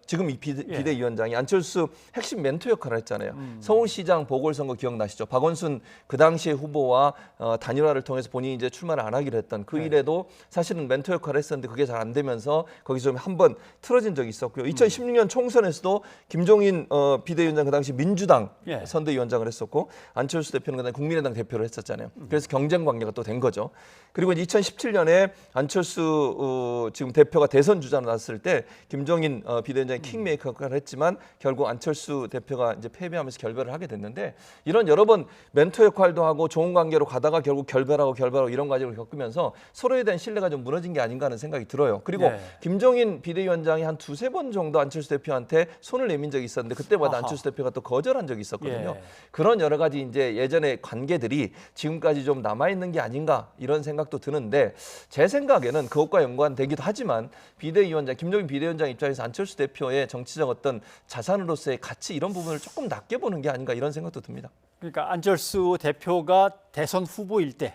지금 이 비대위원장이 안철수 핵심 멘토 역할을 했잖아요. 서울시장 보궐선거 기억나시죠? 박원순 그 당시의 후보와 단일화를 통해서 본인이 이제 출마를 안 하기로 했던 그 일에도 사실은 멘토 역할을 했었는데 그게 잘 안 되면서 거기서 좀 한번 틀어진 떨어진 적이 있었고요. 2016년 총선에서도 김종인 비대위원장 그 당시 민주당 선대위원장을 했었고 안철수 대표는 그 당시 국민의당 대표를 했었잖아요. 그래서 경쟁 관계가 또 된 거죠. 그리고 2017년에 안철수 지금 대표가 대선 주자로 나섰을 때 김종인 비대위원장이 킹메이커 역할을 했지만 결국 안철수 대표가 이제 패배하면서 결별을 하게 됐는데 이런 여러 번 멘토 역할도 하고 좋은 관계로 가다가 결국 결별하고 이런 과정을 겪으면서 서로에 대한 신뢰가 좀 무너진 게 아닌가 하는 생각이 들어요. 그리고 김종인 비대위원장이 한 두세 번 정도 안철수 대표한테 손을 내민 적이 있었는데 그때마다 안철수 대표가 또 거절한 적이 있었거든요. 그런 여러 가지 이제 예전의 관계들이 지금까지 좀 남아 있는 게 아닌가 이런 생각도 드는데 제 생각에는 그것과 연관되기도 하지만 비대위원장 김종인 비대위원장 입장에서 안철수 대표의 정치적 어떤 자산으로서의 가치 이런 부분을 조금 낮게 보는 게 아닌가 이런 생각도 듭니다. 그러니까 안철수 대표가 대선 후보일 때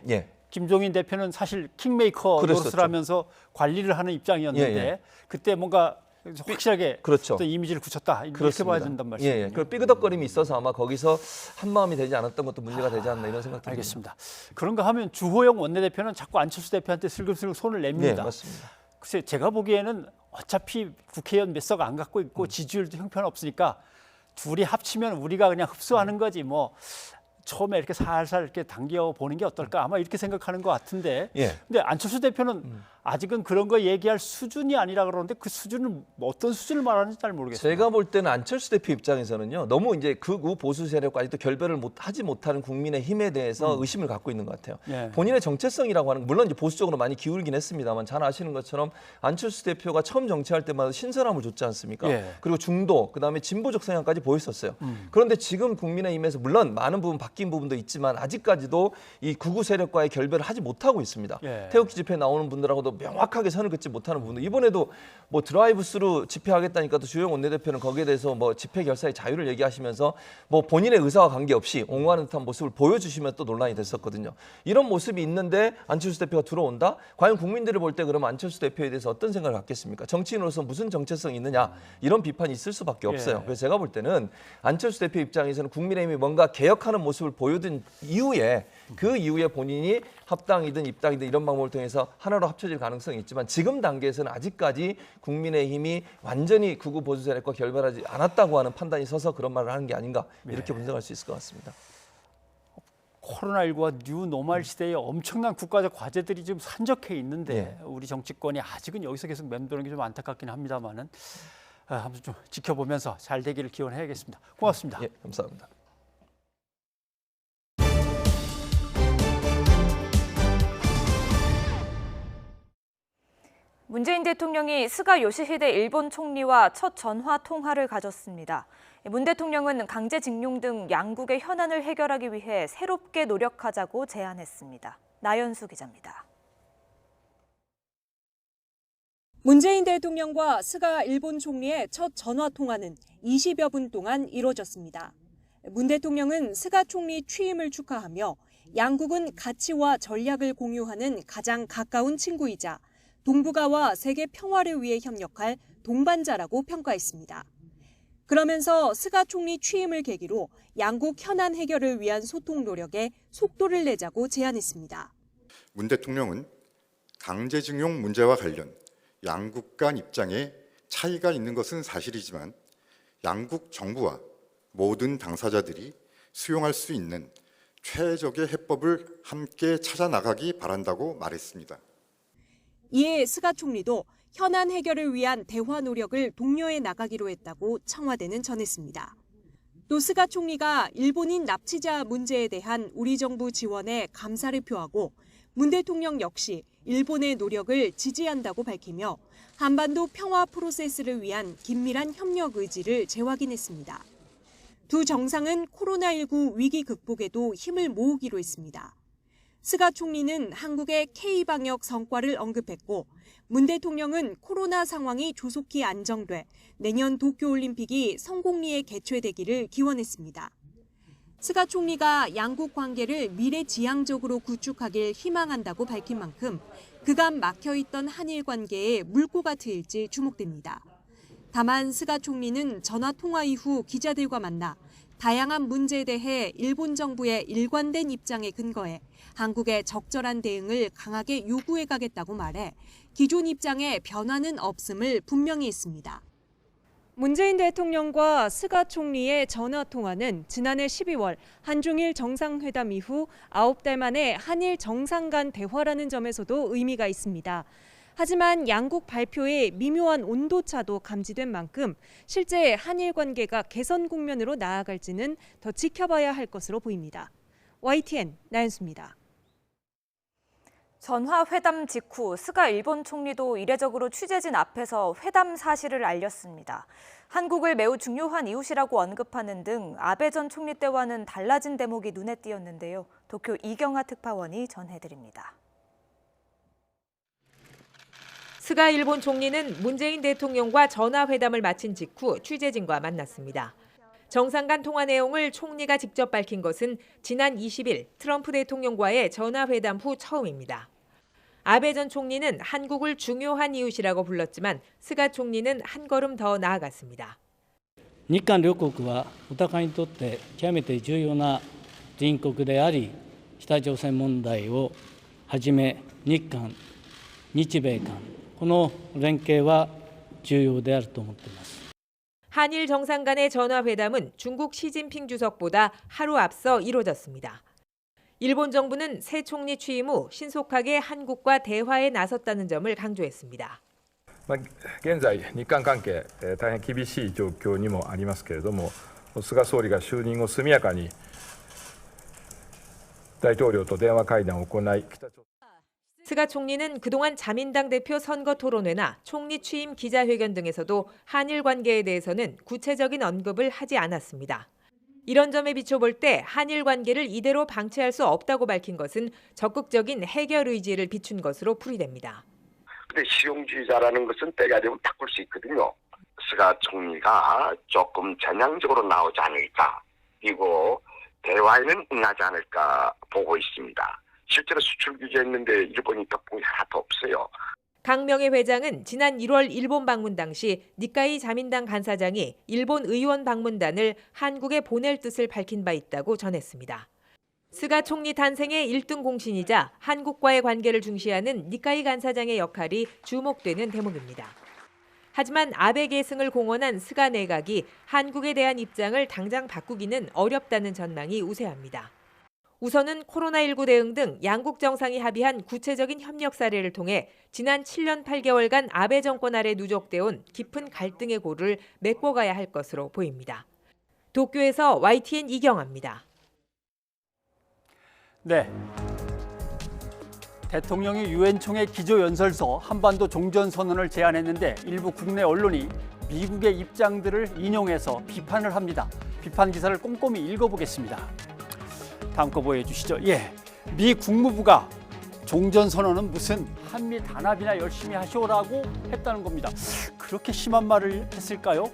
김종인 대표는 사실 킹메이커 노릇을 하면서 관리를 하는 입장이었는데 그때 뭔가 확실하게 어떤 이미지를 굳혔다 이렇게 봐야 된단 말씀이에요. 그 삐그덕거림이 있어서 아마 거기서 한 마음이 되지 않았던 것도 문제가 되지 않나 이런 생각도 듭니다. 알겠습니다. 그런가 하면 주호영 원내대표는 자꾸 안철수 대표한테 슬금슬금 손을 냅니다. 맞습니다. 글쎄 제가 보기에는 어차피 국회의원 몇 석 안 갖고 있고 지지율도 형편없으니까 둘이 합치면 우리가 그냥 흡수하는 거지 뭐 처음에 이렇게 살살 이렇게 당겨보는 게 어떨까 아마 이렇게 생각하는 것 같은데 근데 안철수 대표는 아직은 그런 거 얘기할 수준이 아니라 그러는데 그 수준은 어떤 수준을 말하는지 잘 모르겠어요. 제가 볼 때는 안철수 대표 입장에서는요 너무 이제 극우 보수 세력과 아직도 결별을 하지 못하는 국민의힘에 대해서 의심을 갖고 있는 것 같아요. 본인의 정체성이라고 하는 물론 이제 보수적으로 많이 기울긴 했습니다만 잘 아시는 것처럼 안철수 대표가 처음 정치할 때마다 신선함을 줬지 않습니까? 그리고 중도 그다음에 진보적 성향까지 보였었어요. 그런데 지금 국민의힘에서 물론 많은 부분 바뀐 부분도 있지만 아직까지도 이 극우 세력과의 결별을 하지 못하고 있습니다. 태극기 집회 나오는 분들하고도 명확하게 선을 긋지 못하는 부분도 이번에도 뭐 드라이브스루 집회하겠다니까 또 주호영 원내대표는 거기에 대해서 뭐 집회 결사의 자유를 얘기하시면서 뭐 본인의 의사와 관계없이 옹호하는 듯한 모습을 보여주시면 또 논란이 됐었거든요. 이런 모습이 있는데 안철수 대표가 들어온다? 과연 국민들이 볼 때 그러면 안철수 대표에 대해서 어떤 생각을 갖겠습니까? 정치인으로서 무슨 정체성이 있느냐? 이런 비판이 있을 수밖에 없어요. 그래서 제가 볼 때는 안철수 대표 입장에서는 국민의힘이 뭔가 개혁하는 모습을 보여준 이후에 그 이후에 본인이 합당이든 입당이든 이런 방법을 통해서 하나로 합쳐질 가능성이 있지만 지금 단계에서는 아직까지 국민의힘이 완전히 극우 보수 세력과 결별하지 않았다고 하는 판단이 서서 그런 말을 하는 게 아닌가 이렇게 분석할 수 있을 것 같습니다. 코로나19와 뉴 노멀 시대에 엄청난 국가적 과제들이 지금 산적해 있는데 우리 정치권이 아직은 여기서 계속 맴도는 게 좀 안타깝긴 합니다만은 한번 좀 지켜보면서 잘 되기를 기원해야겠습니다. 고맙습니다. 감사합니다. 문재인 대통령이 스가 요시히데 일본 총리와 첫 전화 통화를 가졌습니다. 문 대통령은 강제징용 등 양국의 현안을 해결하기 위해 새롭게 노력하자고 제안했습니다. 나연수 기자입니다. 문재인 대통령과 스가 일본 총리의 첫 전화 통화는 20여 분 동안 이뤄졌습니다. 문 대통령은 스가 총리 취임을 축하하며 양국은 가치와 전략을 공유하는 가장 가까운 친구이자 동북아와 세계 평화를 위해 협력할 동반자라고 평가했습니다. 그러면서 스가 총리 취임을 계기로 양국 현안 해결을 위한 소통 노력에 속도를 내자고 제안했습니다. 문 대통령은 강제징용 문제와 관련 양국 간 입장에 차이가 있는 것은 사실이지만 양국 정부와 모든 당사자들이 수용할 수 있는 최적의 해법을 함께 찾아 나가기 바란다고 말했습니다. 이에 스가 총리도 현안 해결을 위한 대화 노력을 독려해 나가기로 했다고 청와대는 전했습니다. 또 스가 총리가 일본인 납치자 문제에 대한 우리 정부 지원에 감사를 표하고 문 대통령 역시 일본의 노력을 지지한다고 밝히며 한반도 평화 프로세스를 위한 긴밀한 협력 의지를 재확인했습니다. 두 정상은 코로나19 위기 극복에도 힘을 모으기로 했습니다. 스가 총리는 한국의 K-방역 성과를 언급했고 문 대통령은 코로나 상황이 조속히 안정돼 내년 도쿄올림픽이 성공리에 개최되기를 기원했습니다. 스가 총리가 양국 관계를 미래지향적으로 구축하길 희망한다고 밝힌 만큼 그간 막혀있던 한일 관계에 물꼬가 트일지 주목됩니다. 다만 스가 총리는 전화 통화 이후 기자들과 만나 다양한 문제에 대해 일본 정부의 일관된 입장에 근거해 한국의 적절한 대응을 강하게 요구해 가겠다고 말해 기존 입장에 변화는 없음을 분명히 했습니다. 문재인 대통령과 스가 총리의 전화 통화는 지난해 12월 한중일 정상회담 이후 9달 만에 한일 정상 간 대화라는 점에서도 의미가 있습니다. 하지만 양국 발표에 미묘한 온도차도 감지된 만큼 실제 한일 관계가 개선 국면으로 나아갈지는 더 지켜봐야 할 것으로 보입니다. YTN 나연수입니다. 전화 회담 직후 스가 일본 총리도 이례적으로 취재진 앞에서 회담 사실을 알렸습니다. 한국을 매우 중요한 이웃이라고 언급하는 등 아베 전 총리 때와는 달라진 대목이 눈에 띄었는데요. 도쿄 이경아 특파원이 전해드립니다. 스가 일본 총리는 문재인 대통령과 전화 회담을 마친 직후 취재진과 만났습니다. 정상 간 통화 내용을 총리가 직접 밝힌 것은 지난 20일 트럼프 대통령과의 전화 회담 후 처음입니다. 아베 전 총리는 한국을 중요한 이웃이라고 불렀지만 스가 총리는 한 걸음 더 나아갔습니다. 日韓両国はお互いにとって極めて重要な隣国であり、北朝鮮問題をはじめ日韓、日米韓、この連携は重要であると思っています。 한일 정상 간의 전화 회담은 중국 시진핑 주석보다 하루 앞서 이뤄졌습니다. 일본 정부는 새 총리 취임 후 신속하게 한국과 대화에 나섰다는 점을 강조했습니다. 現在、日韓関係、大変厳しい状況にもありますけれども、菅総理が就任後速やかに大統領と電話会談を行い、 스가 총리는 그동안 자민당 대표 선거 토론회나 총리 취임 기자회견 등에서도 한일 관계에 대해서는 구체적인 언급을 하지 않았습니다. 이런 점에 비춰볼 때 한일 관계를 이대로 방치할 수 없다고 밝힌 것은 적극적인 해결 의지를 비춘 것으로 풀이됩니다. 근데 실용주의자라는 것은 때가 되면 바꿀 수 있거든요. 스가 총리가 조금 전향적으로 나오지 않을까, 그리고 대화에는 응하지 않을까 보고 있습니다. 실제로 수출 규제했는데 일본이 덕분이 하나도 없어요. 강명애 회장은 지난 1월 일본 방문 당시 니카이 자민당 간사장이 일본 의원 방문단을 한국에 보낼 뜻을 밝힌 바 있다고 전했습니다. 스가 총리 탄생의 1등 공신이자 한국과의 관계를 중시하는 니카이 간사장의 역할이 주목되는 대목입니다. 하지만 아베 계승을 공언한 스가 내각이 한국에 대한 입장을 당장 바꾸기는 어렵다는 전망이 우세합니다. 우선은 코로나19 대응 등 양국 정상이 합의한 구체적인 협력 사례를 통해 지난 7년 8개월간 아베 정권 아래 누적되어 온 깊은 갈등의 고를 메꿔가야 할 것으로 보입니다. 도쿄에서 YTN 이경아입니다. 네. 대통령이 유엔 총회 기조연설서 한반도 종전선언을 제안했는데 일부 국내 언론이 미국의 입장들을 인용해서 비판을 합니다. 비판 기사를 꼼꼼히 읽어보겠습니다. 다음 거 보여주시죠. 미 국무부가 종전선언은 무슨 한미 단합이나 열심히 하시오라고 했다는 겁니다. 그렇게 심한 말을 했을까요?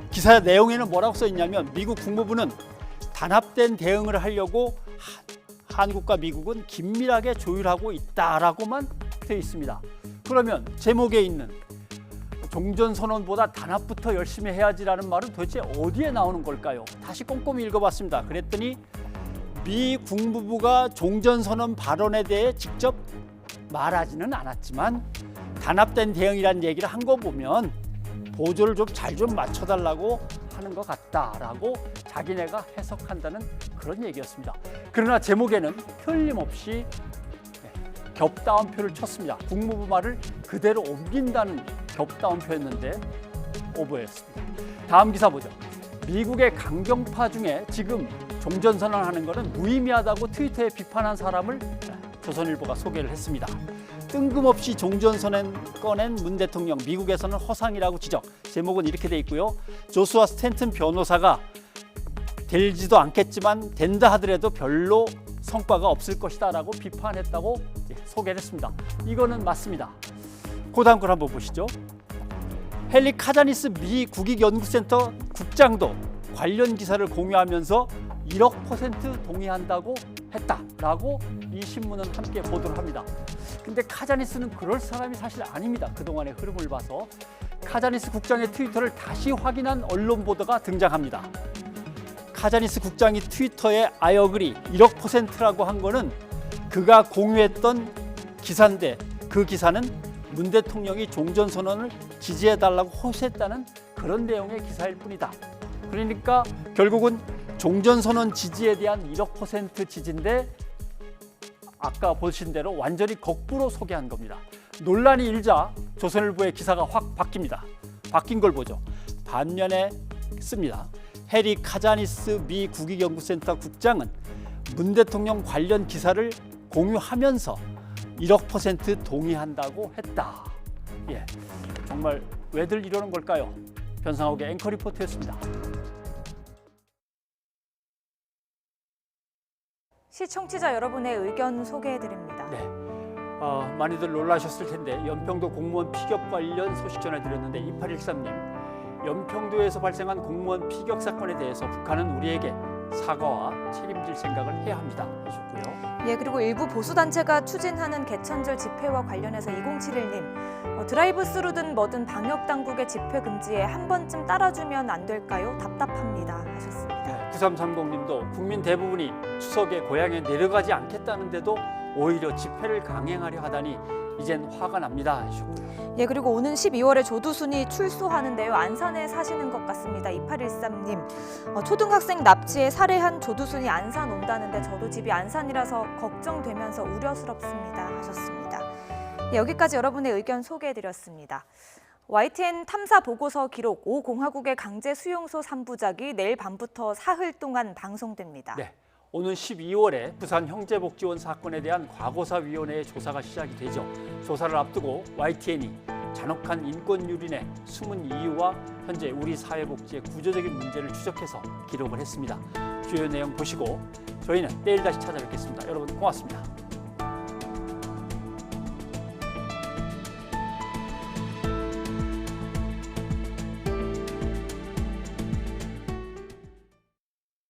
기사 내용에는 뭐라고 써 있냐면 미국 국무부는 단합된 대응을 하려고 한국과 미국은 긴밀하게 조율하고 있다라고만 되어 있습니다. 그러면 제목에 있는 종전선언보다 단합부터 열심히 해야지라는 말은 도대체 어디에 나오는 걸까요? 다시 꼼꼼히 읽어봤습니다. 그랬더니 미 국무부가 종전선언 발언에 대해 직접 말하지는 않았지만 단합된 대응이라는 얘기를 한 거 보면 보조를 좀 잘 좀 맞춰달라고 하는 것 같다라고 자기네가 해석한다는 그런 얘기였습니다. 그러나 제목에는 틀림없이 겹다운표를 쳤습니다. 국무부 말을 그대로 옮긴다는 겹다운표였는데 오버였습니다. 다음 기사 보죠. 미국의 강경파 중에 지금 종전선언하는 것은 무의미하다고 트위터에 비판한 사람을 조선일보가 소개를 했습니다. 뜬금없이 종전선언 꺼낸 문 대통령, 미국에서는 허상이라고 지적. 제목은 이렇게 돼 있고요. 조수아 스탠튼 변호사가 되지도 않겠지만 된다 하더라도 별로 성과가 없을 것이다 라고 비판했다고 소개를 했습니다. 이거는 맞습니다. 그 다음 걸 한번 보시죠. 헨리 카자니스 미 국익연구센터 국장도 관련 기사를 공유하면서 1억% 동의한다고 했다라고 이 신문은 함께 보도를 합니다. 근데 카자니스는 그럴 사람이 사실 아닙니다. 그동안의 흐름을 봐서. 카자니스 국장의 트위터를 다시 확인한 언론 보도가 등장합니다. 카자니스 국장이 트위터에 I agree 1억%라고 한 거는 그가 공유했던 기사인데 그 기사는 문 대통령이 종전선언을 지지해달라고 호소했다는 그런 내용의 기사일 뿐이다. 그러니까 결국은 종전선언 지지에 대한 1억 % 지지인데 아까 보신 대로 완전히 거꾸로 소개한 겁니다. 논란이 일자 조선일보의 기사가 확 바뀝니다. 바뀐 걸 보죠. 반면에 씁니다. 해리 카자니스 미 국익연구센터 국장은 문 대통령 관련 기사를 공유하면서 1억 % 동의한다고 했다. 예, 정말 왜들 이러는 걸까요? 변상욱의 앵커 리포트였습니다. 시청취자 여러분의 의견 소개해드립니다. 네, 많이들 놀라셨을 텐데 연평도 공무원 피격 관련 소식 전해드렸는데 2813님, 연평도에서 발생한 공무원 피격 사건에 대해서 북한은 우리에게 사과와 책임질 생각을 해야 합니다 하셨고요. 예, 그리고 일부 보수단체가 추진하는 개천절 집회와 관련해서 2071님, 드라이브 스루든 뭐든 방역당국의 집회 금지에 한 번쯤 따라주면 안 될까요? 답답합니다 하셨습니다. 네, 9330님도 국민 대부분이 추석에 고향에 내려가지 않겠다는데도 오히려 집회를 강행하려 하다니 이젠 화가 납니다 하셨고요. 예, 그리고 오는 12월에 조두순이 출소하는데요. 안산에 사시는 것 같습니다. 2813님, 초등학생 납치에 살해한 조두순이 안산 온다는데 저도 집이 안산이라서 걱정되면서 우려스럽습니다 하셨습니다. 예, 여기까지 여러분의 의견 소개해드렸습니다. YTN 탐사 보고서 기록 5공화국의 강제 수용소 3부작이 내일 밤부터 사흘 동안 방송됩니다. 네, 오는 12월에 부산 형제복지원 사건에 대한 과거사위원회의 조사가 시작이 되죠. 조사를 앞두고 YTN이 잔혹한 인권 유린의 숨은 이유와 현재 우리 사회복지의 구조적인 문제를 추적해서 기록을 했습니다. 주요 내용 보시고 저희는 내일 다시 찾아뵙겠습니다. 여러분 고맙습니다.